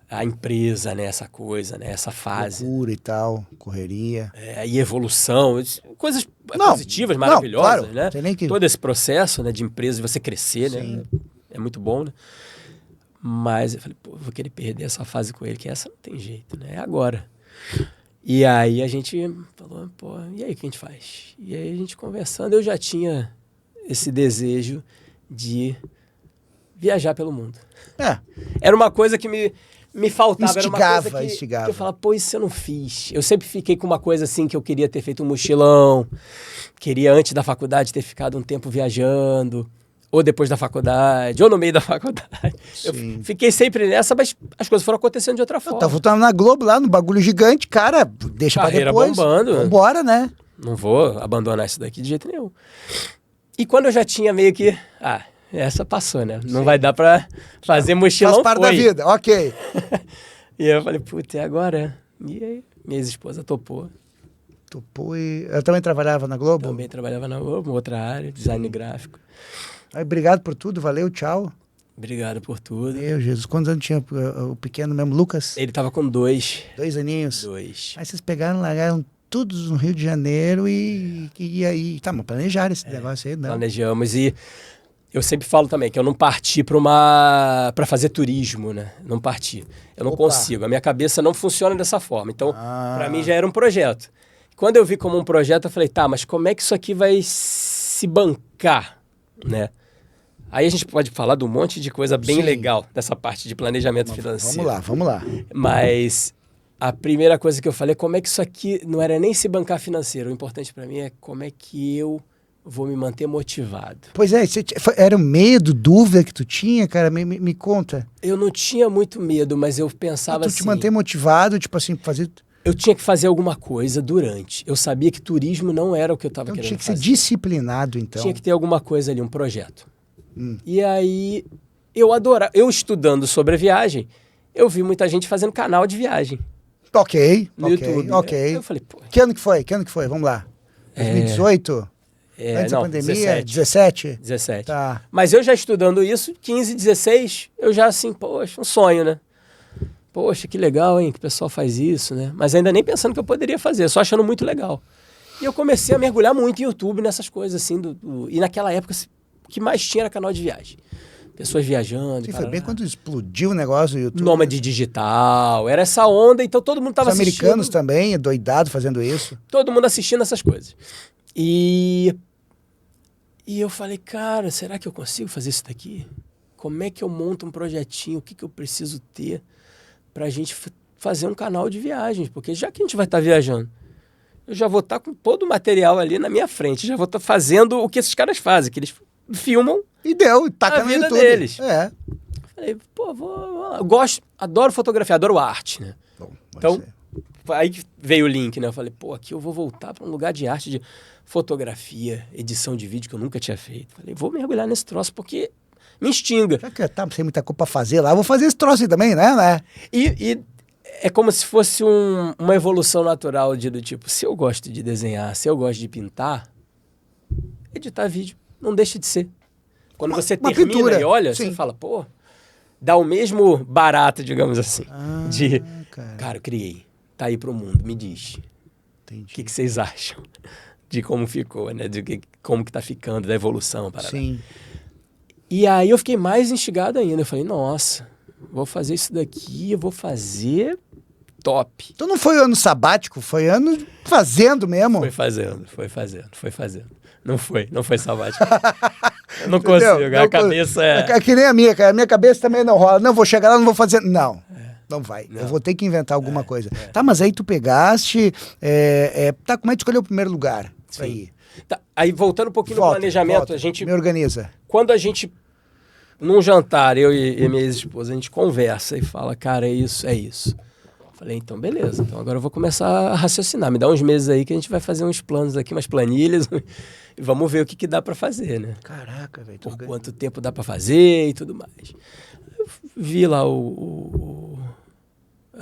a empresa, né, essa coisa, né, essa fase. Loucura e tal, correria. E evolução, coisas positivas, maravilhosas, claro, né? Tem nem que... Todo esse processo, né, de empresa, de você crescer, Sim. né? É muito bom, né? Mas eu falei, pô, vou querer perder essa fase com ele, que essa não tem jeito, né? É agora. E aí a gente falou, pô, e aí o que a gente faz? E aí a gente conversando, eu já tinha esse desejo de viajar pelo mundo. Era uma coisa que me faltava. Instigava. Que eu falava, pô, isso eu não fiz. Eu sempre fiquei com uma coisa assim, que eu queria ter feito um mochilão, queria antes da faculdade ter ficado um tempo viajando, ou depois da faculdade, ou no meio da faculdade. Sim. Eu fiquei sempre nessa, mas as coisas foram acontecendo de outra forma. Eu tava voltando na Globo lá, no bagulho gigante, cara, deixa Carreira pra depois. bombando. Vambora, né? Não vou abandonar isso daqui de jeito nenhum. E quando eu já tinha meio que... essa passou, né? Não vai dar pra fazer mochilão. Faz parte da vida, ok. E aí eu falei, putz, é agora? E aí minha ex-esposa topou. Topou e... Ela também trabalhava na Globo? Também trabalhava na Globo, outra área, design gráfico. Aí, obrigado por tudo, valeu, tchau. Obrigado por tudo. Meu Jesus, quantos anos tinha o pequeno mesmo, Lucas? Ele tava com 2. 2 aninhos? 2. Aí vocês pegaram, largaram todos no Rio de Janeiro e aí... Tá, mas planejaram esse negócio aí, não? Planejamos e eu sempre falo também que eu não parti para fazer turismo, né? Não parti. Eu não consigo. A minha cabeça não funciona dessa forma. Então, para mim já era um projeto. Quando eu vi como um projeto, eu falei, tá, mas como é que isso aqui vai se bancar, né? Aí a gente pode falar de um monte de coisa bem legal dessa parte de planejamento financeiro. Vamos lá. Mas a primeira coisa que eu falei é como é que isso aqui não era nem se bancar financeiro. O importante para mim é como é que eu vou me manter motivado. Pois é, era o medo, dúvida que tu tinha, cara? Me conta. Eu não tinha muito medo, mas eu pensava assim... Tu te manter motivado, tipo assim, fazer... Eu tinha que fazer alguma coisa durante. Eu sabia que turismo não era o que eu estava querendo fazer. Tinha que ser disciplinado, então. Tinha que ter alguma coisa ali, um projeto. E aí, eu estudando sobre a viagem, eu vi muita gente fazendo canal de viagem. No YouTube. Ok. Eu falei, pô... Que ano que foi? Vamos lá. 2018? Antes da pandemia? 17? 17. Tá. Mas eu já estudando isso, 15, 16, eu já assim, poxa, um sonho, né? Poxa, que legal, hein, que o pessoal faz isso, né? Mas ainda nem pensando que eu poderia fazer, só achando muito legal. E eu comecei a mergulhar muito em YouTube, nessas coisas assim. E naquela época, o que mais tinha era canal de viagem. Pessoas viajando. Sim, foi bem quando explodiu o negócio do YouTube. Nômade digital, era essa onda, então todo mundo tava assistindo. Os americanos também, doidado fazendo isso. Todo mundo assistindo essas coisas. E eu falei, cara, será que eu consigo fazer isso daqui? Como é que eu monto um projetinho? O que eu preciso ter pra gente fazer um canal de viagens? Porque já que a gente vai estar viajando, eu já vou estar com todo o material ali na minha frente. Já vou estar fazendo o que esses caras fazem, que eles filmam e taca a vida no YouTube deles. Falei, pô, eu adoro fotografia, adoro arte, né? Bom, então, aí que veio o link, né? Eu falei, pô, aqui eu vou voltar para um lugar de arte, de fotografia, edição de vídeo que eu nunca tinha feito. Falei, vou mergulhar nesse troço porque me instiga. Já que sem muita coisa pra fazer lá, eu vou fazer esse troço aí também, né? E é como se fosse uma evolução natural do tipo, se eu gosto de desenhar, se eu gosto de pintar, editar vídeo não deixa de ser. Quando você termina pintura. E olha, sim. Você fala, pô, dá o mesmo barato, digamos assim, cara, eu criei, tá aí pro mundo, me diz. O que vocês acham de como ficou, né? Como que tá ficando, da evolução. Sim. E aí eu fiquei mais instigado ainda. Eu falei, nossa, vou fazer isso daqui, eu vou fazer top. Então não foi ano sabático, foi ano fazendo mesmo? Foi fazendo. Não foi sabático. Eu não consigo, a cabeça é que nem a minha, cara. A minha cabeça também não rola. Não, vou chegar lá, não vou fazer... Não vai. Não. Eu vou ter que inventar alguma coisa. Tá, mas aí tu pegaste... Tá, como é que tu escolheu o primeiro lugar? Isso aí. Tá, aí voltando um pouquinho no planejamento, a gente... Me organiza. Quando a gente... Num jantar, eu e minha ex-esposa, a gente conversa e fala, cara, é isso. Falei, então beleza. Então agora eu vou começar a raciocinar. Me dá uns meses aí que a gente vai fazer uns planos aqui, umas planilhas... E vamos ver o que dá pra fazer, né? Caraca, velho. Por quanto tempo dá pra fazer e tudo mais. Eu vi lá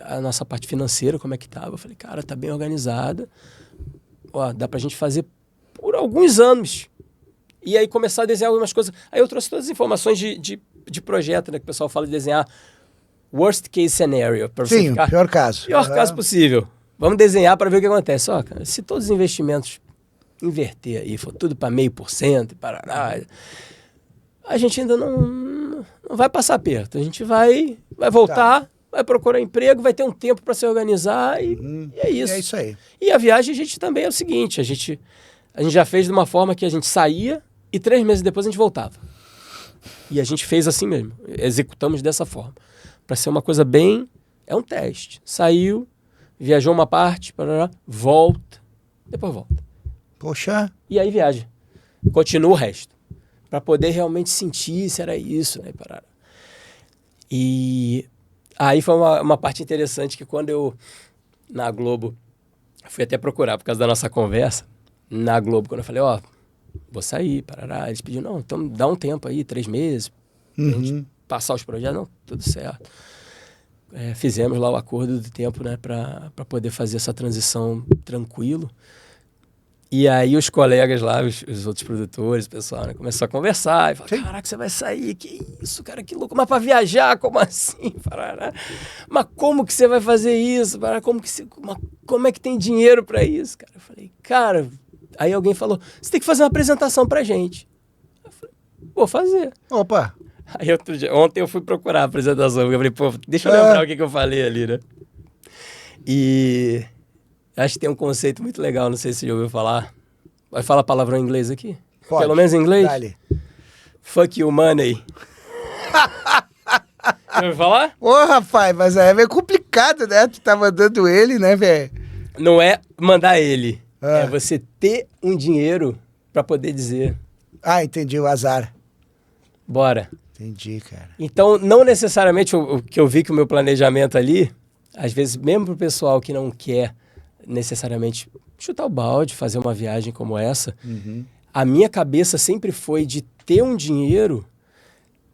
a nossa parte financeira, como é que tava. Eu falei, cara, tá bem organizada. Ó, dá pra gente fazer por alguns anos. E aí começar a desenhar algumas coisas. Aí eu trouxe todas as informações de projeto, né? Que o pessoal fala de desenhar worst case scenario. Pra você ficar... pior caso. Pior caso possível. Vamos desenhar para ver o que acontece. Ó, cara, se todos os investimentos inverter aí, for tudo para 0,5%, parará, a gente ainda não vai passar perto. A gente vai voltar, vai procurar emprego, vai ter um tempo para se organizar e é isso. É isso aí. E a viagem a gente também é o seguinte, a gente já fez de uma forma que a gente saía e 3 meses depois a gente voltava. E a gente fez assim mesmo, executamos dessa forma. Para ser uma coisa bem... É um teste. Saiu, viajou uma parte, parará, volta, depois volta. Poxa. E aí viaja. Continua o resto. Para poder realmente sentir se era isso, né? E aí foi uma parte interessante que quando eu, na Globo, fui até procurar por causa da nossa conversa, na Globo, quando eu falei, vou sair, parará, eles pediram, não, então dá um tempo aí, 3 meses, pra gente passar os projetos. Não, tudo certo. Fizemos lá o acordo do tempo, né? Para poder fazer essa transição tranquilo. E aí os colegas lá, os outros produtores, o pessoal, né, começou a conversar e falaram, caraca, você vai sair, que isso, cara, que louco, mas para viajar, como assim? Mas como que você vai fazer isso? Como é que tem dinheiro para isso? Cara, eu falei, cara, aí alguém falou, você tem que fazer uma apresentação pra gente. Eu falei, vou fazer. Opa! Aí ontem eu fui procurar a apresentação, eu falei, pô, deixa eu lembrar o que eu falei ali, né? E acho que tem um conceito muito legal, não sei se você já ouviu falar. Vai falar palavrão em inglês aqui? Pode. Pelo menos em inglês? Dale. Fuck you, money. Já ouviu falar? Ô, rapaz, mas aí é meio complicado, né? Tu tá mandando ele, né, velho? Não é mandar ele. É você ter um dinheiro pra poder dizer, Ah, entendi, o azar. bora. Entendi, cara. Então, não necessariamente o que eu vi que o meu planejamento ali, às vezes, mesmo pro pessoal que não quer necessariamente chutar o balde, fazer uma viagem como essa, a minha cabeça sempre foi de ter um dinheiro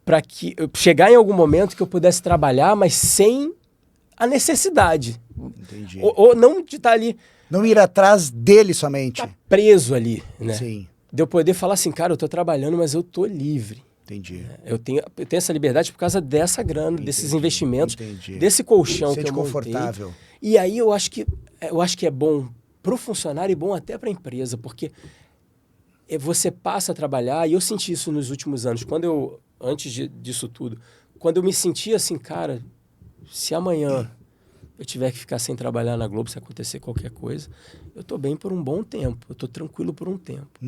para que chegar em algum momento que eu pudesse trabalhar, mas sem a necessidade. Entendi. Ou não de estar ali Não ir atrás dele somente. preso ali, né? Sim, De eu poder falar assim, cara, eu tô trabalhando, mas eu tô livre. entendi. Eu tenho essa liberdade por causa dessa grana, desses investimentos, entendi. desse colchão Sente que eu montei. confortável. E aí eu acho que é bom pro funcionário e bom até pra empresa, porque você passa a trabalhar, e eu senti isso nos últimos anos, antes disso tudo, quando eu me sentia assim, cara, se amanhã eu tiver que ficar sem trabalhar na Globo, se acontecer qualquer coisa, eu tô bem por um bom tempo, eu tô tranquilo por um tempo.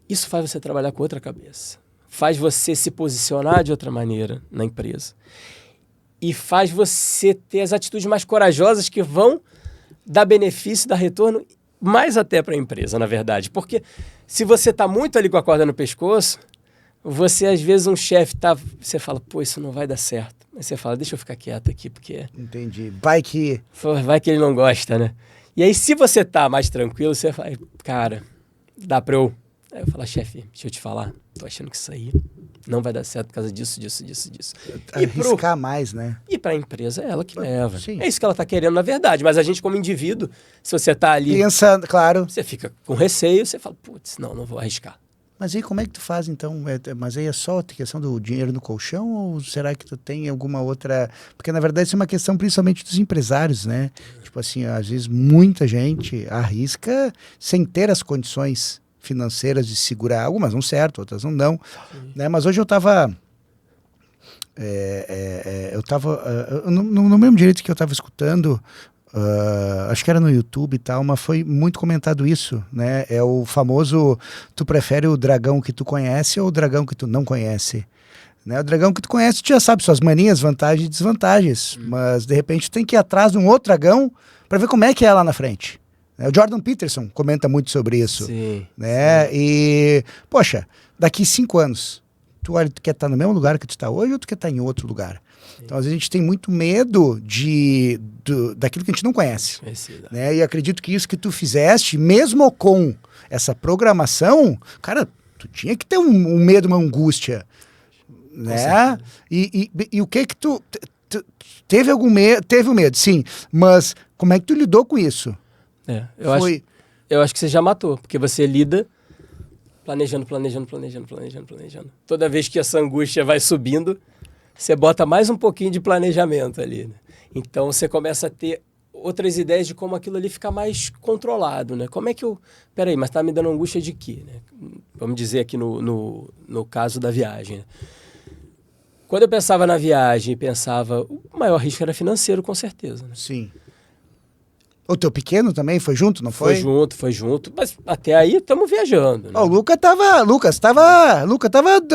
Isso faz você trabalhar com outra cabeça. Faz você se posicionar de outra maneira na empresa. E faz você ter as atitudes mais corajosas que vão dar benefício, dar retorno, mais até para a empresa, na verdade. Porque se você está muito ali com a corda no pescoço, você, às vezes, um chefe você fala, pô, isso não vai dar certo. Aí você fala, deixa eu ficar quieto aqui, porque Entendi. Vai que ele não gosta, né? E aí, se você tá mais tranquilo, você fala, cara, dá pra eu... Aí eu falo, chefe, deixa eu te falar, tô achando que isso aí não vai dar certo por causa disso. arriscar mais, né? E para a empresa é ela que leva. Sim. É isso que ela está querendo, na verdade. Mas a gente, como indivíduo, se você está ali, Pensa, claro. você fica com receio, você fala, putz, não vou arriscar. Mas aí como é que tu faz, então? Mas aí é só a questão do dinheiro no colchão ou será que tu tem alguma outra... Porque, na verdade, isso é uma questão principalmente dos empresários, né? Tipo assim, às vezes muita gente arrisca sem ter as condições financeiras de segurar. Algumas não certo, outras não dão. Né? Mas hoje eu estava... eu não lembro direito que eu estava escutando... acho que era no YouTube e tal, mas foi muito comentado isso, né? É o famoso, tu prefere o dragão que tu conhece ou o dragão que tu não conhece? Né? O dragão que tu conhece, tu já sabe suas manias, vantagens e desvantagens, mas de repente tu tem que ir atrás de um outro dragão para ver como é que é lá na frente. O Jordan Peterson comenta muito sobre isso. Sim, né? E, poxa, daqui 5 anos, tu quer estar no mesmo lugar que tu está hoje ou tu quer estar em outro lugar? Então, às vezes, a gente tem muito medo daquilo que a gente não conhece. Né? E acredito que isso que tu fizeste, mesmo com essa programação, cara, tu tinha que ter um medo, uma angústia. Né? E o que tu teve algum medo? Teve o medo, sim. Mas como é que tu lidou com isso? Eu acho que você já matou, porque você lida planejando. Toda vez que essa angústia vai subindo, você bota mais um pouquinho de planejamento ali, né? Então, você começa a ter outras ideias de como aquilo ali fica mais controlado, né? Como é que eu... Peraí, mas tá me dando angústia de quê, né? Vamos dizer aqui no caso da viagem, né? Quando eu pensava na viagem, o maior risco era financeiro, com certeza, né? Sim. O teu pequeno também foi junto, não foi? Foi junto. Mas até aí estamos viajando. Né? O Lucas tava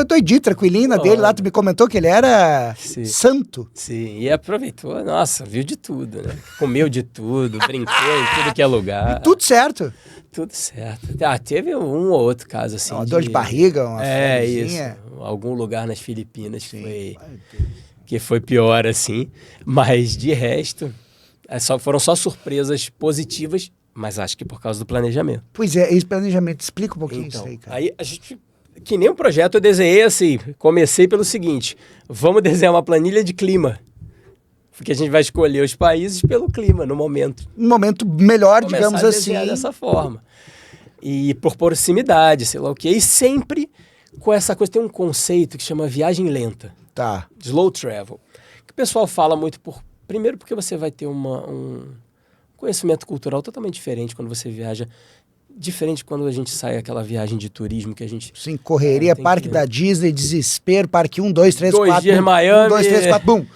doidinho, tranquilinho na dele lá. Tu me comentou que ele era santo. Sim, e aproveitou. Nossa, viu de tudo, né? Comeu de tudo, brincou em tudo que é lugar. E tudo certo. Tudo certo. Teve um ou outro caso assim. Uma dor de barriga, uma isso. Algum lugar nas Filipinas que foi pior assim. Mas de resto... foram só surpresas positivas, mas acho que por causa do planejamento. Pois é, esse planejamento, explica um pouquinho isso aí, cara. Aí a gente, que nem um projeto eu desenhei assim, comecei pelo seguinte, vamos desenhar uma planilha de clima, porque a gente vai escolher os países pelo clima, no momento. Um momento melhor, digamos assim. Dessa forma. E por proximidade, sei lá o quê. E sempre com essa coisa, tem um conceito que chama viagem lenta. Tá. Slow travel. Que o pessoal fala muito primeiro porque você vai ter um conhecimento cultural totalmente diferente quando você viaja Diferente quando a gente sai aquela viagem de turismo que a gente... Sim, correria, parque da Disney, desespero, parque 1, 2, 3, 4. 2 dias Miami. 1, 2, 3, 4, bum.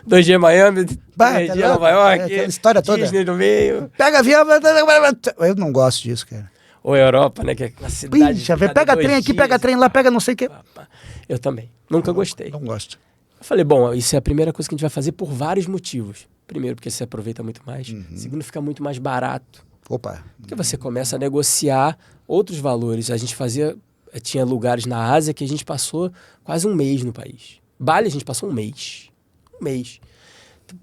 2 dias Miami, 3 dias Nova York. Aquela história toda. Disney no meio. Pega avião. Eu não gosto disso, cara. Ou Europa, né? Que é uma cidade... Puxa, pega trem aqui, pega trem lá, pega não sei o quê. Eu também. Nunca gostei. Não gosto. Eu falei, bom, isso é a primeira coisa que a gente vai fazer por vários motivos. Primeiro, porque você aproveita muito mais. Segundo, fica muito mais barato. Opa. Porque você começa a negociar outros valores. A gente tinha lugares na Ásia que a gente passou quase um mês no país. Bali a gente passou um mês. Um mês.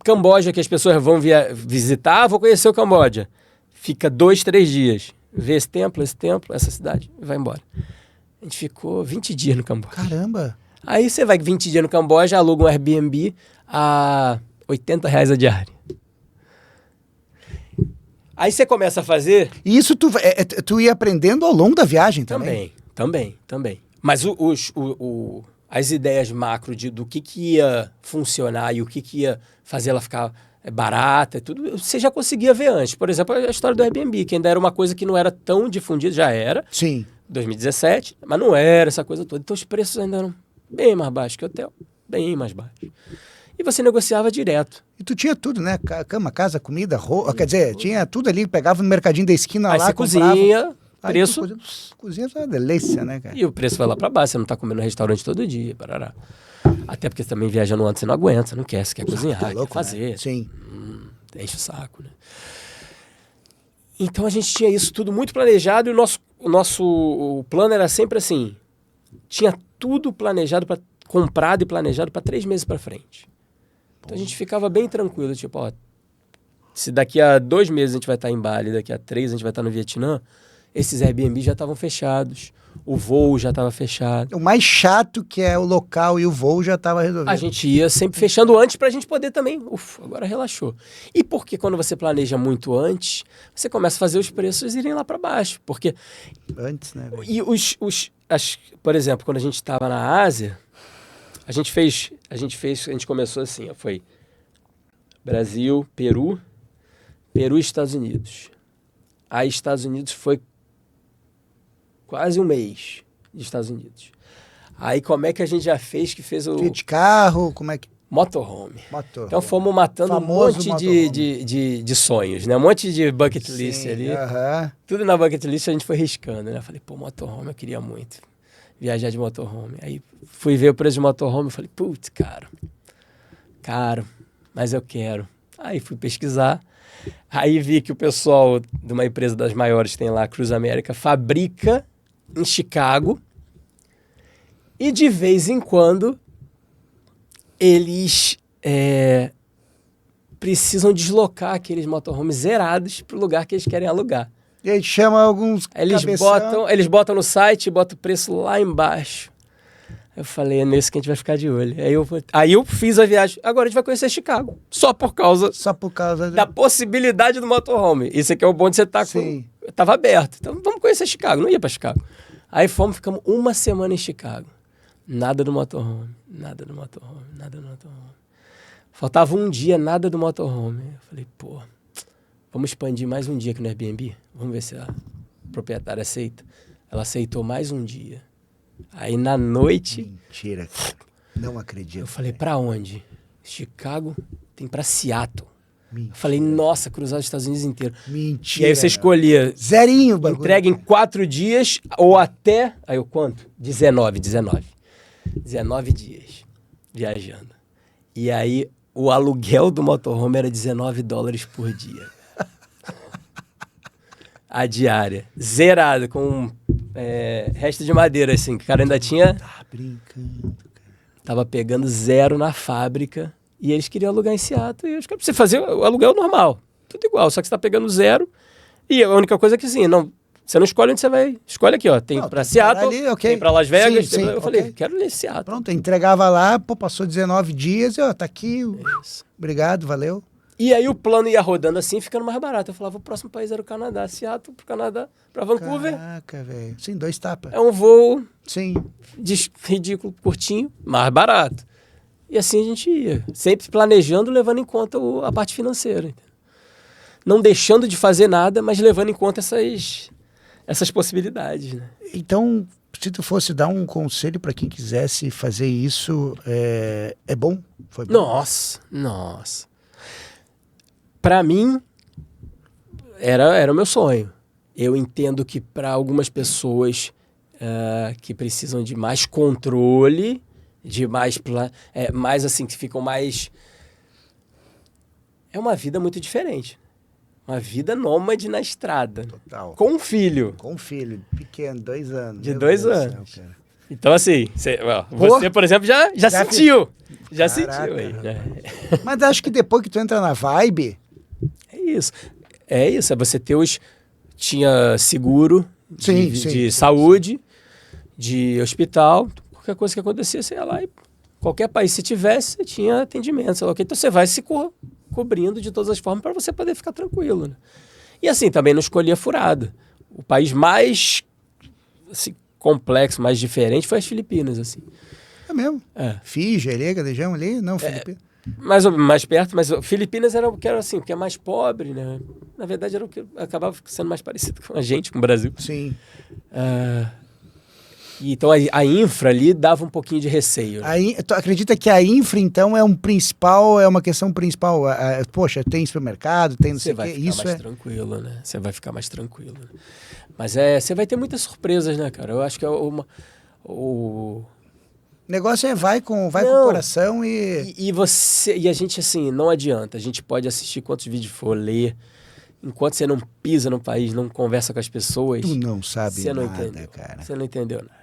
Camboja, que as pessoas vão visitar, vou conhecer o Camboja. Fica 2, 3 dias. Vê esse templo, essa cidade, e vai embora. A gente ficou 20 dias no Camboja. Caramba. Aí você vai 20 dias no Camboja, aluga um Airbnb a R$80 a diária. Aí você começa a fazer... E isso tu ia aprendendo ao longo da viagem também? Também. Mas as ideias macro do que ia funcionar e o que ia fazer ela ficar barata e tudo, você já conseguia ver antes. Por exemplo, a história do Airbnb, que ainda era uma coisa que não era tão difundida, já era. Sim. 2017, mas não era essa coisa toda. Então os preços ainda eram bem mais baixos que o hotel, bem mais baixos. E você negociava direto. E tu tinha tudo, né? Cama, casa, comida, roupa, quer dizer, tinha tudo ali, pegava no mercadinho da esquina aí lá, você comprava. Cozinha, preço... Cozinha é uma delícia, né, cara? E o preço vai lá pra baixo, você não tá comendo no restaurante todo dia, parará. Até porque também viajando antes você não aguenta, você não quer, você quer cozinhar, tá louco, quer fazer. Né? Sim. Enche o saco, né? Então a gente tinha isso tudo muito planejado e o nosso plano era sempre assim, tinha tudo planejado, comprado e planejado para 3 meses para frente. Então a gente ficava bem tranquilo, tipo, ó, se daqui a 2 meses a gente vai estar em Bali, daqui a 3 a gente vai estar no Vietnã, esses Airbnb já estavam fechados, o voo já estava fechado. O mais chato que é o local e o voo já estava resolvido. A gente ia sempre fechando antes para a gente poder também, agora relaxou. E porque quando você planeja muito antes, você começa a fazer os preços irem lá para baixo, porque... Antes, né? Véio? E por exemplo, quando a gente estava na Ásia, a gente começou assim, ó, foi Brasil, Peru e Estados Unidos. Aí Estados Unidos foi quase um mês de Estados Unidos. Aí como é que a gente já fez de carro, como é que... Motorhome. Então fomos matando famoso um monte de sonhos, né? Um monte de bucket list ali. Tudo na bucket list a gente foi riscando, né? Falei, motorhome eu queria muito. Viajar de motorhome. Aí fui ver o preço de motorhome e falei, putz, caro, mas eu quero. Aí fui pesquisar. Aí vi que o pessoal de uma empresa das maiores, tem lá, Cruz América, fabrica em Chicago e de vez em quando eles precisam deslocar aqueles motorhomes zerados para o lugar que eles querem alugar. E aí chama alguns Eles botam no site, botam o preço lá embaixo. Eu falei, é nesse que a gente vai ficar de olho. Aí eu fiz a viagem. Agora a gente vai conhecer Chicago. Só por causa da possibilidade do motorhome. Isso aqui é o bom de você estar com... Tava aberto. Então vamos conhecer Chicago. Não ia para Chicago. Aí ficamos 1 semana em Chicago. Nada do motorhome. Faltava um dia, nada do motorhome. Eu falei, vamos expandir mais um dia aqui no Airbnb? Vamos ver se a proprietária aceita. Ela aceitou mais um dia. Aí na noite... Mentira. Não acredito. Eu falei, pra onde? Chicago tem pra Seattle. Mentira. Eu falei, nossa, cruzar os Estados Unidos inteiro. Mentira. E aí você escolhia... Zerinho o bagulho. Entrega em 4 dias ou até... Aí eu quanto? 19 dias viajando. E aí o aluguel do motorhome era $19 por dia. A diária. Zerado, com resto de madeira, assim. Que o cara ainda tinha... Tá brincando, cara. Tava pegando 0 na fábrica. E eles queriam alugar em Seattle. E eu você fazer o aluguel normal. Tudo igual, só que você tá pegando 0. E a única coisa é que, assim, você não escolhe onde você vai. Escolhe aqui, ó. Tem pra Seattle, ali, tem pra Las Vegas. Sim, eu falei, quero ler Seattle. Pronto, entregava lá, passou 19 dias e, tá aqui. Obrigado, valeu. E aí o plano ia rodando assim, ficando mais barato. Eu falava, o próximo país era o Canadá. Seattle pro Canadá, pra Vancouver. Caraca, velho. Sim, 2 tapas. É um voo sim, ridículo, curtinho, mais barato. E assim a gente ia. Sempre planejando, levando em conta a parte financeira. Não deixando de fazer nada, mas levando em conta essas possibilidades, né? Então, se tu fosse dar um conselho para quem quisesse fazer isso, é bom? Foi bom? Nossa. Para mim, era o meu sonho. Eu entendo que para algumas pessoas que precisam de mais controle, de mais assim, que ficam mais... É uma vida muito diferente. Uma vida nômade na estrada. Total. Com um filho. Com um filho pequeno, 2 anos. De Meu 2 Deus do anos. céu, cara. Então, assim, você, por exemplo, já sentiu. Já Caraca, sentiu aí. Mas acho que depois que tu entra na vibe... É isso. É você ter tinha seguro de saúde, de hospital, qualquer coisa que acontecia, você ia lá e qualquer país, se tivesse, você tinha atendimento, sei lá o quê. Então você vai se cobrindo de todas as formas para você poder ficar tranquilo, né? E assim, também não escolhia furada. O país mais assim, complexo, mais diferente foi as Filipinas, assim. É mesmo? É. Fiji, Ilha, região ali? Não, Filipinas. Mais perto, mas Filipinas era o que era assim, porque é mais pobre, né? Na verdade, era o que acabava sendo mais parecido com a gente, com o Brasil. Sim. E então a infra ali dava um pouquinho de receio. Né? Tu acredita que a infra, então, é uma questão principal? Poxa, tem supermercado, tem não sei o quê. Isso mais tranquilo, né? Você vai ficar mais tranquilo. Né? Mas você vai ter muitas surpresas, né, cara? Eu acho que o negócio vai com o coração e a gente, assim, não adianta. A gente pode assistir quantos vídeos for, ler. Enquanto você não pisa no país, não conversa com as pessoas... Tu não sabe nada, entendeu, cara. Você não entendeu nada.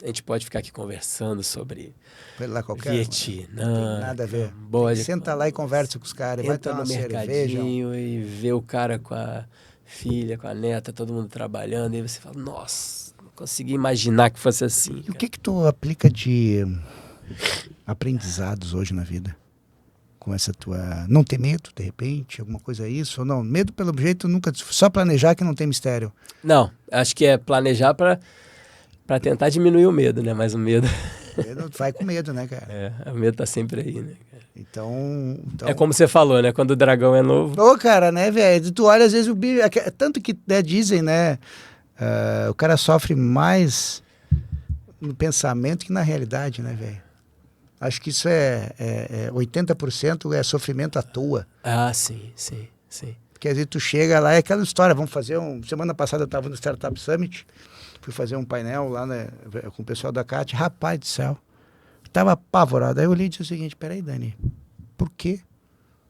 A gente pode ficar aqui conversando sobre Vietnã. Não tem nada a ver. Senta lá e conversa com os caras. Vai tomar uma cerveja. E vê o cara com a filha, com a neta, todo mundo trabalhando. E aí você fala, nossa, não consegui imaginar que fosse assim. E o que tu aplica de aprendizados hoje na vida? Com essa tua... Não ter medo, de repente? Alguma coisa isso? Ou não? Medo, pelo jeito, nunca... Só planejar que não tem mistério. Não, acho que é planejar para tentar diminuir o medo, né? Mas o medo... Vai com medo, né, cara? O medo tá sempre aí, né, cara? Então... É como você falou, né? Quando o dragão é novo... Cara, né, velho? Tu olha, às vezes, o bicho... Tanto que dizem, né? O cara sofre mais no pensamento que na realidade, né, velho? Acho que isso 80% é sofrimento à toa. Ah, sim. Porque às vezes tu chega lá, é aquela história, vamos fazer semana passada eu estava no Startup Summit, fui fazer um painel lá, né, com o pessoal da CAT, rapaz do céu, tava apavorado. Aí eu olhei e disse o seguinte, peraí, Dani, por quê?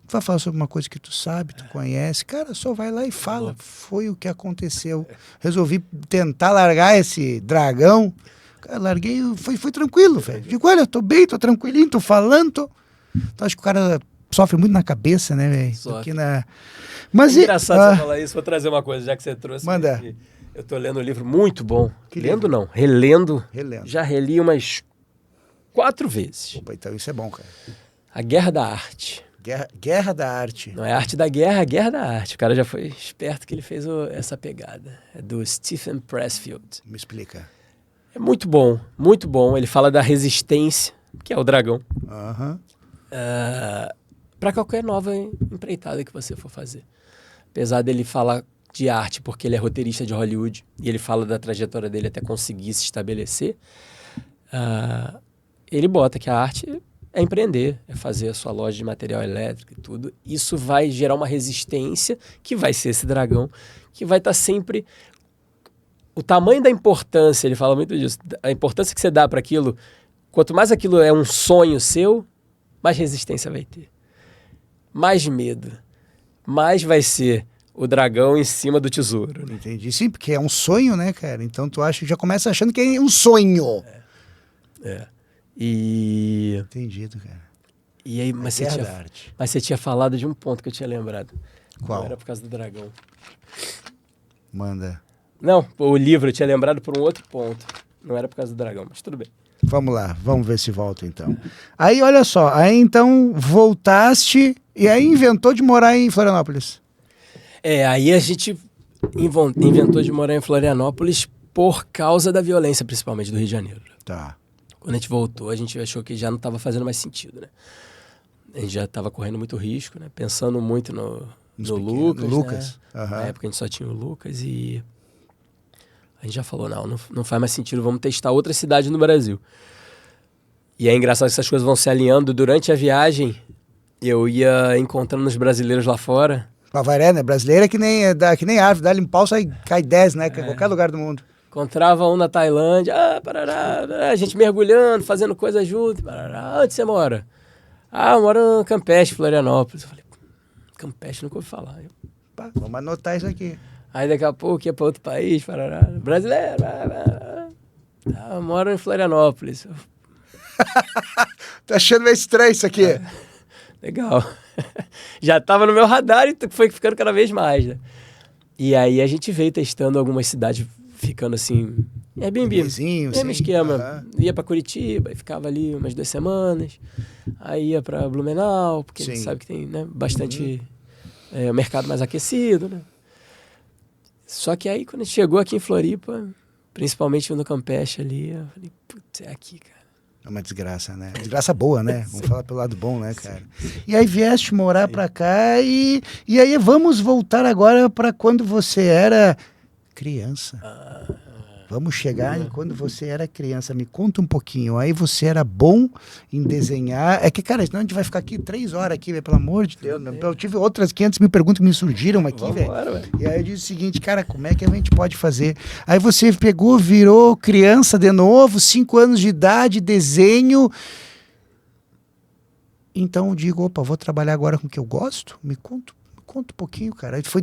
Tu vai falar sobre uma coisa que tu sabe, tu conhece, cara, só vai lá e fala, foi o que aconteceu. Resolvi tentar largar esse dragão, cara, larguei, foi tranquilo, velho. Digo, olha, tô bem, tô tranquilinho, tô falando, Então acho que o cara sofre muito na cabeça, né, velho? Mas é engraçado você falar isso, vou trazer uma coisa, já que você trouxe. Manda. Eu tô lendo um livro muito bom. Não, relendo. Já reli umas 4 vezes. Opa, então isso é bom, cara. A Guerra da Arte. Guerra da Arte. Não é arte da guerra, é guerra da arte. O cara já foi esperto que ele fez essa pegada. É do Stephen Pressfield. Me explica. É muito bom, muito bom. Ele fala da resistência, que é o dragão. Para qualquer nova empreitada que você for fazer. Apesar dele falar de arte, porque ele é roteirista de Hollywood, e ele fala da trajetória dele até conseguir se estabelecer, ele bota que a arte é empreender, é fazer a sua loja de material elétrico e tudo. Isso vai gerar uma resistência, que vai ser esse dragão, que vai estar sempre... O tamanho da importância, ele fala muito disso, a importância que você dá para aquilo, quanto mais aquilo é um sonho seu, mais resistência vai ter. Mais medo. Mais vai ser o dragão em cima do tesouro. Né? Entendi. Sim, porque é um sonho, né, cara? Então tu acha, já começa achando que é um sonho. Entendido, cara. E aí, mas você tinha falado de um ponto que eu tinha lembrado. Qual? Não era por causa do dragão. Manda. Não, o livro eu tinha lembrado por um outro ponto. Não era por causa do dragão, mas tudo bem. Vamos lá, vamos ver se volta então. Aí, olha só, aí então voltaste e aí inventou de morar em Florianópolis. Aí a gente inventou de morar em Florianópolis por causa da violência, principalmente do Rio de Janeiro. Tá. Quando a gente voltou, a gente achou que já não estava fazendo mais sentido, né? A gente já estava correndo muito risco, né? Pensando muito no Lucas. Lucas. Né? Na época a gente só tinha o Lucas e gente já falou, não faz mais sentido, vamos testar outra cidade no Brasil. E é engraçado que essas coisas vão se alinhando. Durante a viagem, eu ia encontrando os brasileiros lá fora. Bavaré, né? Brasileira é que nem árvore, dá-lhe um pau, cai 10, né? Em qualquer lugar do mundo. Encontrava um na Tailândia, parará, a gente mergulhando, fazendo coisa junto, parará. Onde você mora? Eu moro no Campeche, Florianópolis. Eu falei, Campeche, nunca ouvi falar. Vamos anotar isso aqui. Aí daqui a pouco ia para outro país, parará. Brasileiro, eu moro em Florianópolis. Tô achando meio estranho isso aqui. Legal. Já estava no meu radar e foi ficando cada vez mais, né? E aí a gente veio testando algumas cidades, ficando assim, Airbnb, mesmo esquema. Ia para Curitiba e ficava ali umas 2 semanas. Aí ia para Blumenau, porque a gente sabe que tem, né, bastante o mercado mais aquecido, né? Só que aí quando a gente chegou aqui em Floripa, principalmente no Campeche ali, eu falei, putz, é aqui, cara. É uma desgraça, né? Desgraça boa, né? Vamos falar pelo lado bom, né, cara? E aí vieste morar pra cá e aí vamos voltar agora pra quando você era criança. Vamos chegar em quando você era criança. Me conta um pouquinho. Aí você era bom em desenhar. É que, cara, senão a gente vai ficar aqui 3 horas aqui, velho, pelo amor de Deus. Eu tive outras 500 mil perguntas que me surgiram aqui, velho. E aí eu disse o seguinte, cara, como é que a gente pode fazer? Aí você pegou, virou criança de novo, 5 anos de idade, desenho. Então eu digo, opa, vou trabalhar agora com o que eu gosto? Me conta um pouquinho, cara. Aí foi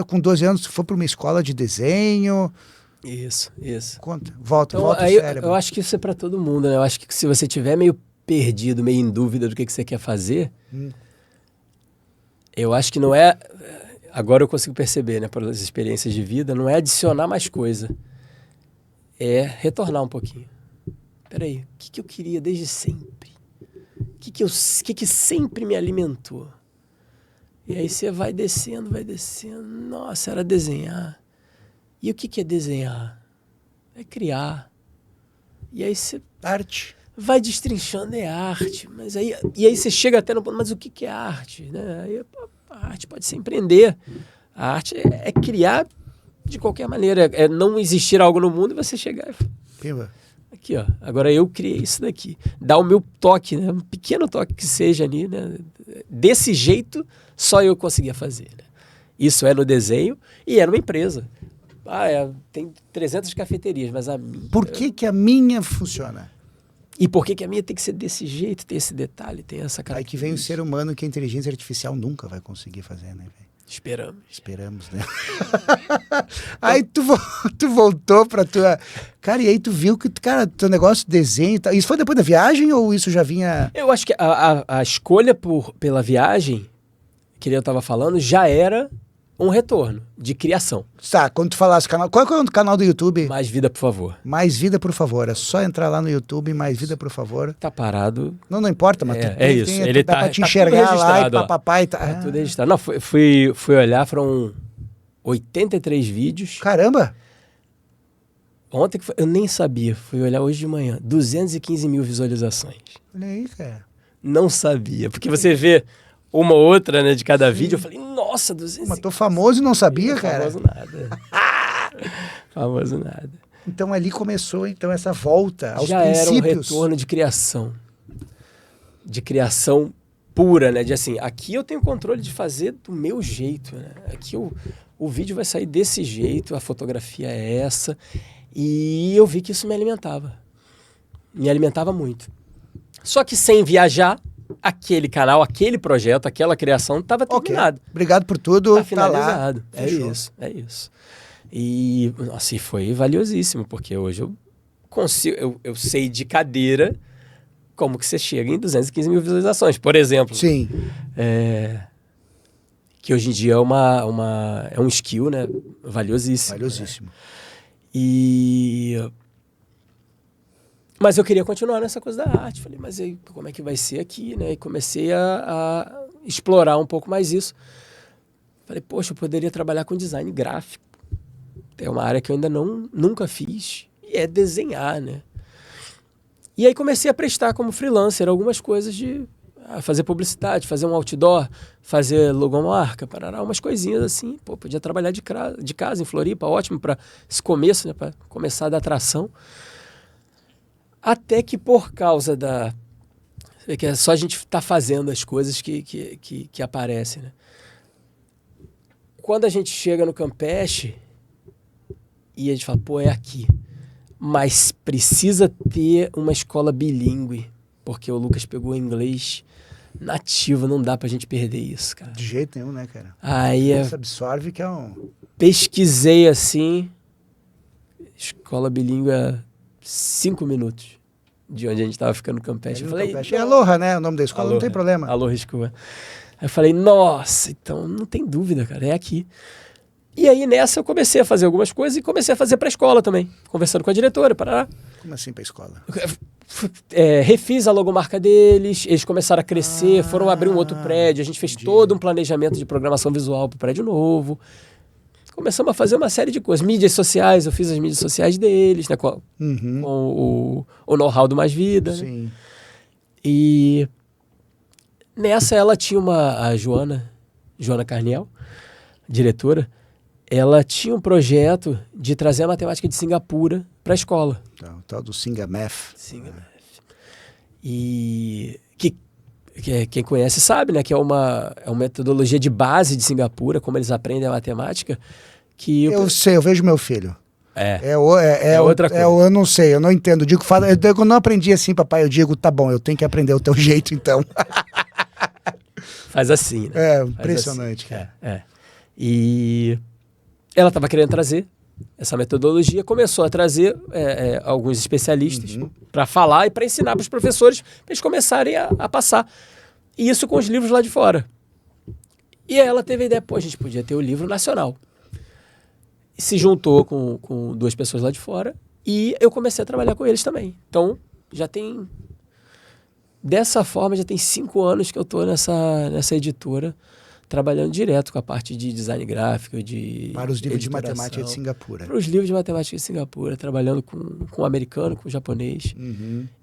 com 12 anos, você foi para uma escola de desenho... Isso. Conta, volta aí o cérebro. Eu acho que isso é pra todo mundo, né? Eu acho que se você tiver meio perdido, meio em dúvida do que você quer fazer, eu acho que não é... Agora eu consigo perceber, né? Pelas experiências de vida, não é adicionar mais coisa. É retornar um pouquinho. Peraí, o que eu queria desde sempre? O que sempre me alimentou? E aí você vai descendo. Nossa, era desenhar. E o que é desenhar? É criar. E aí você... Arte. Vai destrinchando, é arte. E aí você chega até no ponto, mas o que é arte? Né? Aí, a arte pode ser empreender. A arte é criar de qualquer maneira. É não existir algo no mundo e você chegar e falar, aqui, ó, agora eu criei isso daqui. Dá o meu toque, né? Um pequeno toque que seja ali, né? Desse jeito, só eu conseguia fazer. Né? Isso é no desenho e é numa empresa. Tem 300 cafeterias, mas a minha... Por que a minha funciona? E por que a minha tem que ser desse jeito, tem esse detalhe, tem essa característica? Aí que vem o ser humano que a inteligência artificial nunca vai conseguir fazer, né, velho? Esperamos, né? Aí tu voltou pra tua... Cara, e aí tu viu que, cara, teu negócio de desenho e tal... Isso foi depois da viagem ou isso já vinha... Eu acho que a escolha pela viagem, que eu tava falando, já era... um retorno de criação. Tá, quando tu falasse canal... Qual é o canal do YouTube? Mais Vida, por favor. Mais Vida, por favor. É só entrar lá no YouTube, Mais Vida, por favor. Tá parado. Não importa, mas é isso. Ele dá pra te enxergar lá e papapá e tá... É tudo registrado. Não, fui olhar, foram 83 vídeos. Caramba! Ontem, eu nem sabia, fui olhar hoje de manhã. 215 mil visualizações. Olha aí, cara. Não sabia, porque você vê... uma ou outra, né, de cada vídeo, eu falei, nossa, 200... Mas tô famoso e não sabia, cara? Famoso nada. Famoso nada. Então ali começou essa volta aos já princípios. Já era um retorno de criação. De criação pura, né? De assim, aqui eu tenho controle de fazer do meu jeito, né? Aqui o vídeo vai sair desse jeito, a fotografia é essa. E eu vi que isso me alimentava. Me alimentava muito. Só que sem viajar... aquele canal, aquele projeto, aquela criação estava terminado. Okay. Obrigado por tudo. Tá finalizado. Tá lá. É isso. E assim, foi valiosíssimo, porque hoje eu consigo, eu sei de cadeira como que você chega em 215 mil visualizações, por exemplo. Sim. Que hoje em dia é um skill, né? Valiosíssimo. Valiosíssimo. Né? Mas eu queria continuar nessa coisa da arte. Falei, mas aí, como é que vai ser aqui, né? E comecei a explorar um pouco mais isso. Falei, poxa, eu poderia trabalhar com design gráfico. É uma área que eu ainda nunca fiz. E é desenhar, né? E aí comecei a prestar como freelancer algumas coisas de... fazer publicidade, fazer um outdoor, fazer logomarca, parará, umas coisinhas assim. Pô, podia trabalhar de casa em Floripa, ótimo para esse começo, né, para começar da atração. Até que por causa da... que é só a gente tá fazendo as coisas que aparecem, né? Quando a gente chega no Campeche e a gente fala, pô, é aqui. Mas precisa ter uma escola bilíngue, porque o Lucas pegou inglês nativo, não dá pra gente perder isso, cara. De jeito nenhum, né, cara? Aí Você absorve que é um... pesquisei assim, escola bilíngue a 5 minutos de onde a gente tava ficando no Campeche. Eu falei, Campeche. É Aloha, né? O nome da escola, Aloha, não tem problema. Aloha School. Aí eu falei, nossa, então não tem dúvida, cara, é aqui. E aí nessa eu comecei a fazer algumas coisas e comecei a fazer pra escola também, conversando com a diretora, parará. Como assim pra escola? Refiz a logomarca deles, eles começaram a crescer, foram abrir um outro prédio, a gente fez todo um planejamento de programação visual pro prédio novo. Começamos a fazer uma série de coisas. Mídias sociais, eu fiz as mídias sociais deles, né, com o know-how do Mais Vida. Sim. Né? E nessa ela tinha a Joana Carniel, diretora, ela tinha um projeto de trazer a matemática de Singapura para a escola. O tal do Singameth. E quem conhece sabe, né, que é uma metodologia de base de Singapura, como eles aprendem a matemática. Que eu sei, eu vejo meu filho. É outra coisa. Eu não sei, eu não entendo. Eu não aprendi assim, papai. Eu digo, tá bom, eu tenho que aprender o teu jeito, então. Faz assim, né? É, impressionante, assim. cara. E ela estava querendo trazer essa metodologia, começou a trazer alguns especialistas para falar e para ensinar para os professores, para eles começarem a passar. E isso com os livros lá de fora. E ela teve a ideia, pô, a gente podia ter o livro nacional. E se juntou com 2 pessoas lá de fora e eu comecei a trabalhar com eles também. Então, dessa forma, já tem 5 anos que eu estou nessa editora, trabalhando direto com a parte de design gráfico, para os livros de matemática de Singapura. Para os livros de matemática de Singapura, trabalhando com o americano, com o japonês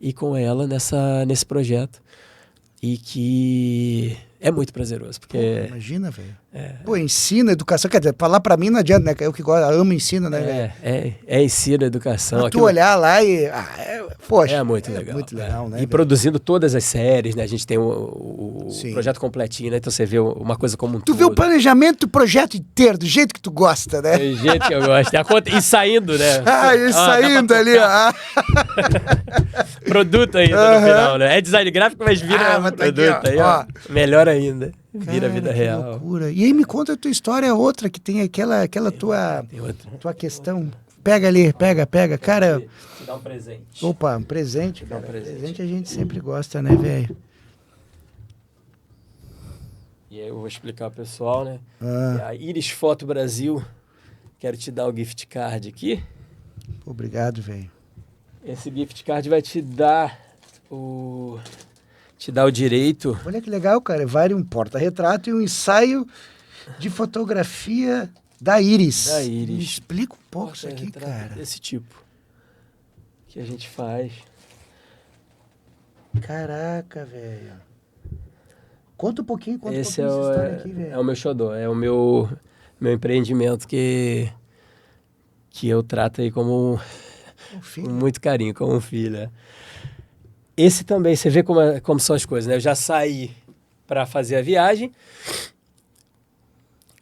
e com ela nesse projeto. E que é muito prazeroso, porque... Pô, imagina, velho. Pô, ensino, educação, quer dizer, falar pra mim não adianta, né? Eu que gosto, amo ensino, né, velho? Ensino, educação. Mas tu olhar lá e... poxa. É muito legal. Muito legal, né? E produzindo todas as séries, né? A gente tem o projeto completinho, né? Então você vê uma coisa como um Tu vê o planejamento do projeto inteiro, do jeito que tu gosta, né? Do jeito que eu gosto. E saindo, né? E saindo ali, ó. Produto ainda no final, né? É design gráfico, mas vira produto aqui, aí, ó. Melhor ainda. Vira vida real. Que loucura. E aí me conta a tua história, outra, que tem aquela tua questão. Pega ali, pega. Cara... Te dar um presente. Opa, um presente, cara. Presente a gente sempre gosta, né, velho? E aí eu vou explicar pro pessoal, né? A Iris Foto Brasil. Quero te dar o gift card aqui. Obrigado, velho. Esse gift card vai te dar o direito. Olha que legal, cara. Vai um porta-retrato e um ensaio de fotografia da Iris. Me explica um pouco isso aqui, cara. Desse tipo que a gente faz. Caraca, velho. Conta um pouquinho, essa história aqui, velho. É o meu xodó, é o meu empreendimento que eu trato aí como com muito carinho, como um filho. Né? Esse também, você vê como são as coisas, né? Eu já saí para fazer a viagem,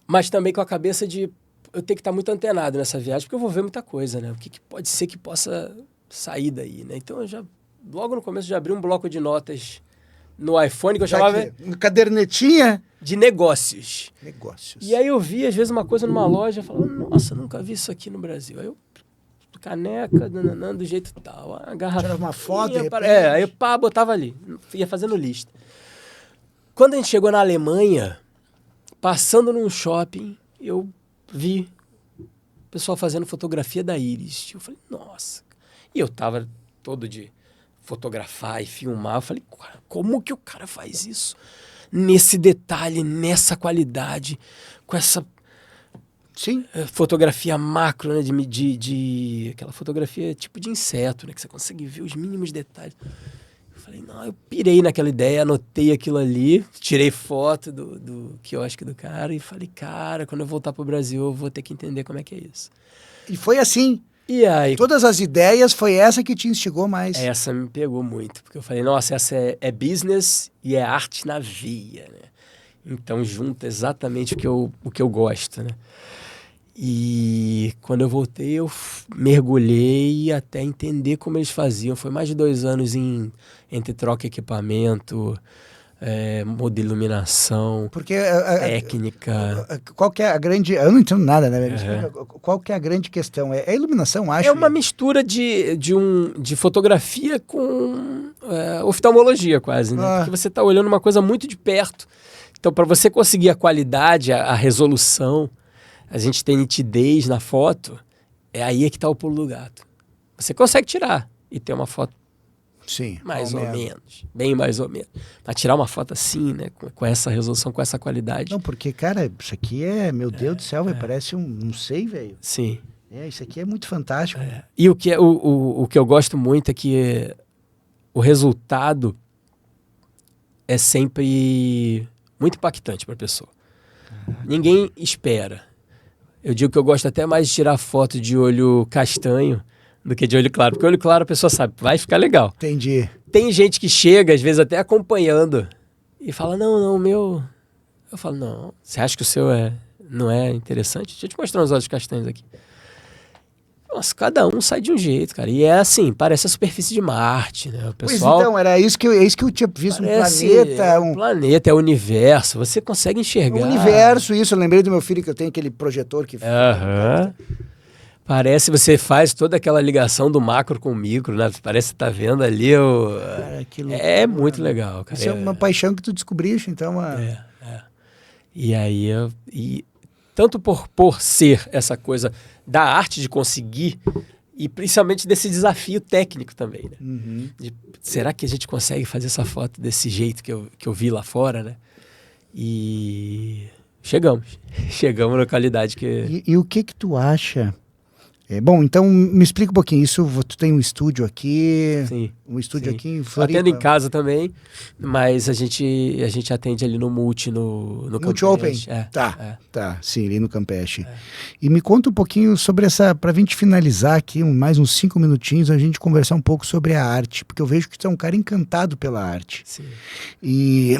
mas também com a cabeça de eu tenho que estar muito antenado nessa viagem, porque eu vou ver muita coisa, né? O que pode ser que possa sair daí, né? Então, eu logo no começo, já abri um bloco de notas no iPhone, que eu chamava... Cadernetinha? De negócios. Negócios. E aí eu vi, às vezes, uma coisa numa loja, e falava, nossa, nunca vi isso aqui no Brasil. Aí eu, caneca, do jeito tal, a garrafa. Tirava uma foto, de repente. Aí botava ali, ia fazendo lista. Quando a gente chegou na Alemanha, passando num shopping, eu vi o pessoal fazendo fotografia da Iris. Eu falei, nossa. E eu tava todo de fotografar e filmar. Eu falei, como que o cara faz isso? Nesse detalhe, nessa qualidade, com essa fotografia macro, né? Aquela fotografia tipo de inseto, né? Que você consegue ver os mínimos detalhes. Eu falei, não, eu pirei naquela ideia, anotei aquilo ali, tirei foto do quiosque do cara e falei, cara, quando eu voltar pro Brasil eu vou ter que entender como é que é isso. E foi assim. E aí... Todas as ideias, foi essa que te instigou mais. Essa me pegou muito, porque eu falei, nossa, essa é business e é arte na veia, né? Então junta exatamente o que eu gosto, né? E quando eu voltei, eu mergulhei até entender como eles faziam. Foi mais de 2 anos entre troca de equipamento, muda iluminação, Porque técnica. qual que é a grande... Eu não entendo nada, né? Qual que é a grande questão? É a iluminação, acho. É uma mistura de fotografia com oftalmologia quase, né? Porque você está olhando uma coisa muito de perto. Então, para você conseguir a qualidade, a resolução, a gente tem nitidez na foto, aí é que está o pulo do gato. Você consegue tirar e ter uma foto Sim, mais ou menos, bem mais ou menos. Mas tirar uma foto assim, né, com essa resolução, com essa qualidade. Não, porque, cara, isso aqui meu Deus do céu, parece não sei, velho. Sim. Isso aqui é muito fantástico. E o que eu gosto muito é que o resultado é sempre muito impactante para a pessoa. Ninguém espera. Eu digo que eu gosto até mais de tirar foto de olho castanho do que de olho claro. Porque olho claro a pessoa sabe, vai ficar legal. Entendi. Tem gente que chega, às vezes até acompanhando, e fala, não, o meu... Eu falo, não, você acha que o seu não é interessante? Deixa eu te mostrar uns olhos castanhos aqui. Nossa, cada um sai de um jeito, cara. E é assim, parece a superfície de Marte, né? O pessoal, pois então, era isso que eu tinha visto, parece um planeta. Um planeta, é o universo. Você consegue enxergar. O universo, isso. Eu lembrei do meu filho que eu tenho aquele projetor que... Parece, você faz toda aquela ligação do macro com o micro, né? Parece que tá vendo ali o... Cara, é muito legal, cara. Isso é uma paixão que tu descobriste, então... E aí, tanto por ser essa coisa da arte de conseguir, e principalmente desse desafio técnico também, né? Uhum. Será que a gente consegue fazer essa foto desse jeito que eu vi lá fora, né? E chegamos na qualidade que... E o que tu acha... bom, então me explica um pouquinho. Tu tem um estúdio aqui? Sim. Um estúdio aqui em Floripa? Atendo em casa também, mas a gente atende ali no Multi, no Multi Open? Tá. Sim, ali no Campeche. E me conta um pouquinho sobre pra gente finalizar aqui, mais uns 5 minutinhos, a gente conversar um pouco sobre a arte, porque eu vejo que tu é um cara encantado pela arte. Sim. E...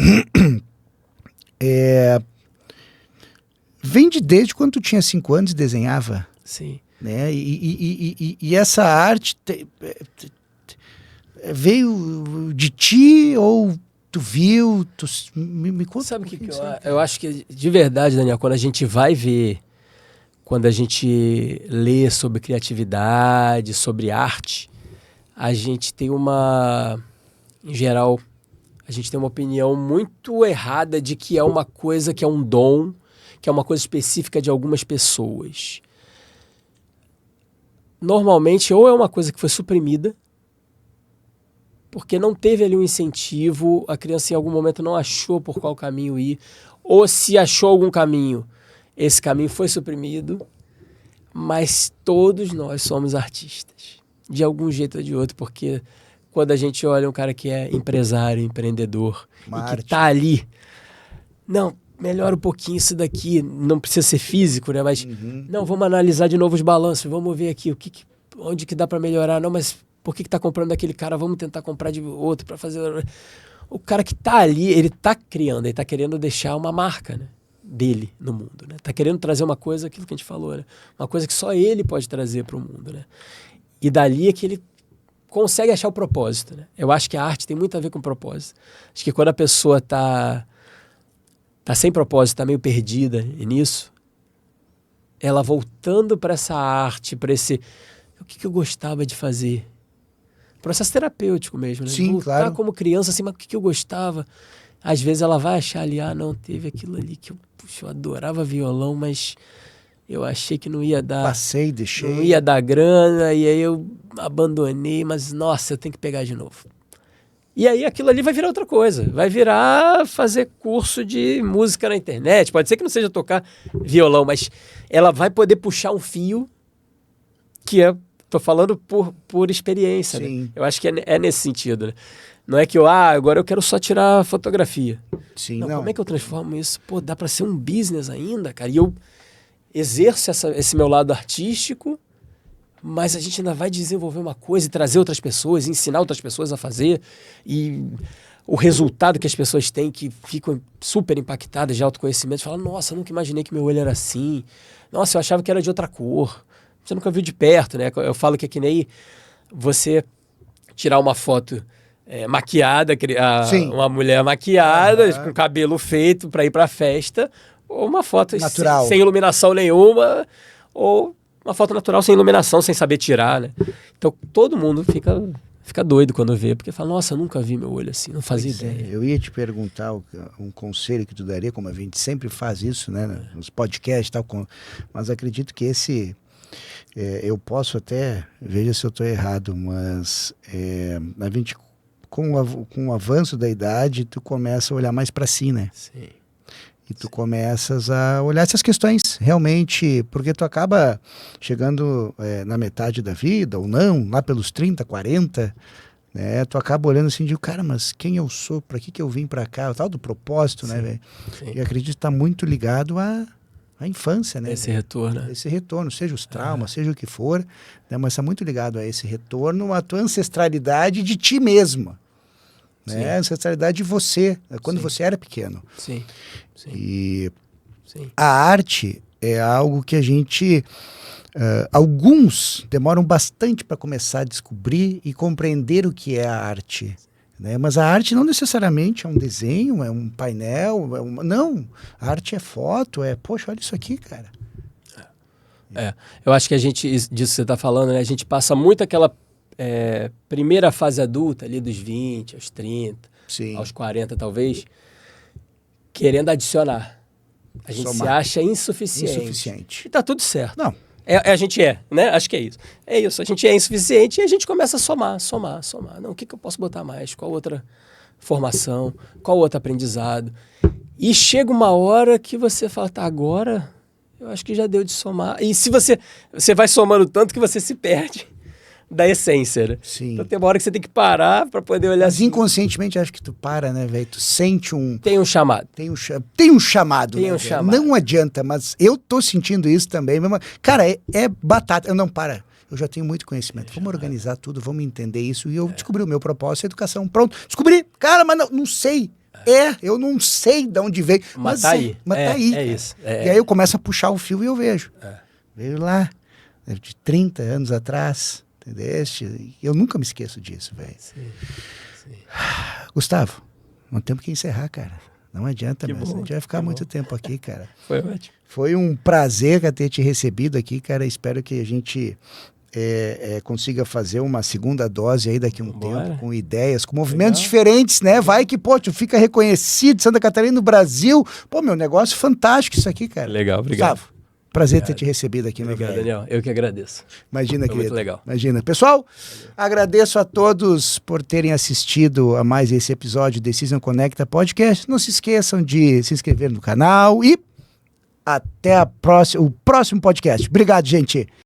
vem desde quando tu tinha 5 anos e desenhava? Sim. Né? E essa arte veio de ti ou tu viu? Me conta. Sabe o que eu acho que, de verdade, Daniel, quando a gente vai ver, quando a gente lê sobre criatividade, sobre arte, a gente tem em geral, a gente tem uma opinião muito errada de que é uma coisa que é um dom, que é uma coisa específica de algumas pessoas. Normalmente, ou é uma coisa que foi suprimida, porque não teve ali um incentivo, a criança em algum momento não achou por qual caminho ir, ou se achou algum caminho, esse caminho foi suprimido, mas todos nós somos artistas, de algum jeito ou de outro, porque quando a gente olha um cara que é empresário, empreendedor, e que está ali, não, melhora um pouquinho isso daqui, não precisa ser físico, né? Mas, não, vamos analisar de novo os balanços, vamos ver aqui onde que dá para melhorar. Não, mas por que tá comprando daquele cara? Vamos tentar comprar de outro para fazer... O cara que tá ali, ele tá criando, ele tá querendo deixar uma marca, né, dele no mundo, né? Tá querendo trazer uma coisa, aquilo que a gente falou, né? Uma coisa que só ele pode trazer para o mundo, né? E dali é que ele consegue achar o propósito, né? Eu acho que a arte tem muito a ver com propósito. Acho que quando a pessoa tá sem propósito, tá meio perdida nisso, ela voltando para essa arte, para esse... O que eu gostava de fazer? Processo terapêutico mesmo, né? Sim, voltar claro. como criança, assim, mas o que eu gostava? Às vezes ela vai achar ali, não, teve aquilo ali que eu adorava violão, mas eu achei que não ia dar... Passei, deixei. Não ia dar grana, e aí eu abandonei, mas, nossa, eu tenho que pegar de novo. E aí aquilo ali vai virar outra coisa. Vai virar fazer curso de música na internet. Pode ser que não seja tocar violão, mas ela vai poder puxar um fio que tô falando por experiência, Sim. né? Eu acho que é nesse sentido, né? Não é que agora eu quero só tirar fotografia. Sim, Não, não. como é que eu transformo isso? Pô, dá para ser um business ainda, cara. E eu exerço esse meu lado artístico, mas a gente ainda vai desenvolver uma coisa e trazer outras pessoas, ensinar outras pessoas a fazer. E o resultado que as pessoas têm, que ficam super impactadas de autoconhecimento, falam, nossa, eu nunca imaginei que meu olho era assim. Nossa, eu achava que era de outra cor. Você nunca viu de perto, né? Eu falo que é que nem você tirar uma foto maquiada, uma mulher maquiada, com o cabelo feito para ir para a festa, ou uma foto sem iluminação nenhuma, ou uma foto natural sem iluminação, sem saber tirar, né? Então todo mundo fica doido quando vê, porque fala, nossa, eu nunca vi meu olho assim, não fazia ideia. Eu ia te perguntar um conselho que tu daria, como a gente sempre faz isso, né? Nos podcasts e tal, mas acredito que esse... eu posso até, veja se eu estou errado, mas a gente, com o avanço da idade, tu começa a olhar mais para si, né? Sim. E tu começas a olhar essas questões, realmente, porque tu acaba chegando na metade da vida, ou não, lá pelos 30, 40, né? Tu acaba olhando assim, de cara, mas quem eu sou? Para que eu vim para cá? O tal do propósito, né, velho? E acredito que está muito ligado à infância, né? Esse retorno. Né? Esse retorno, seja os traumas, seja o que for, né? Mas está muito ligado a esse retorno, à tua ancestralidade de ti mesmo. Né? A ancestralidade de você, quando você era pequeno. Sim. E a arte é algo que a gente... alguns demoram bastante para começar a descobrir e compreender o que é a arte. Né? Mas a arte não necessariamente é um desenho, é um painel, não. A arte é foto, poxa, olha isso aqui, cara. Eu acho que a gente, disso que você está falando, né? A gente passa muito aquela primeira fase adulta, ali dos 20, aos 30, Sim. aos 40 talvez, querendo adicionar. A gente se acha insuficiente. E tá tudo certo. Não. A gente né? Acho que é isso. É isso, a gente é insuficiente e a gente começa a somar. Não, o que eu posso botar mais? Qual outra formação? Qual outro aprendizado? E chega uma hora que você fala, tá, agora eu acho que já deu de somar. E se você vai somando tanto que você se perde da essência, né? Sim. Então tem uma hora que você tem que parar para poder olhar. Mas inconscientemente acho que tu para, né, velho? Tu sente Tem um chamado. Tem um chamado, Tem né, um chamado. Não adianta, mas eu tô sentindo isso também. Cara, é batata. Não, para. Eu já tenho muito conhecimento. Vamos organizar tudo, vamos entender isso. E eu descobri o meu propósito, a educação. Pronto, descobri. Cara, mas não sei. Eu não sei de onde veio. Mas tá aí. Mas tá aí. É isso. E aí eu começo a puxar o fio e eu vejo. Veio lá, de 30 anos atrás. Entendeste? Eu nunca me esqueço disso, velho. Sim. Gustavo, não temos que encerrar, cara. Não adianta mesmo. A gente vai ficar muito tempo aqui, cara. Foi ótimo. Foi um prazer ter te recebido aqui, cara. Espero que a gente consiga fazer uma segunda dose aí daqui a um tempo, com ideias, com movimentos diferentes, né? Vai que, pô, tu fica reconhecido, Santa Catarina, no Brasil. Pô, meu negócio fantástico isso aqui, cara. Legal, obrigado. Gustavo, prazer ter te recebido aqui, meu velho. Obrigado, Daniel. Eu que agradeço. Imagina, querido. Muito legal. Imagina. Pessoal, agradeço a todos por terem assistido a mais esse episódio do Decision Conecta Podcast. Não se esqueçam de se inscrever no canal e até o próximo podcast. Obrigado, gente.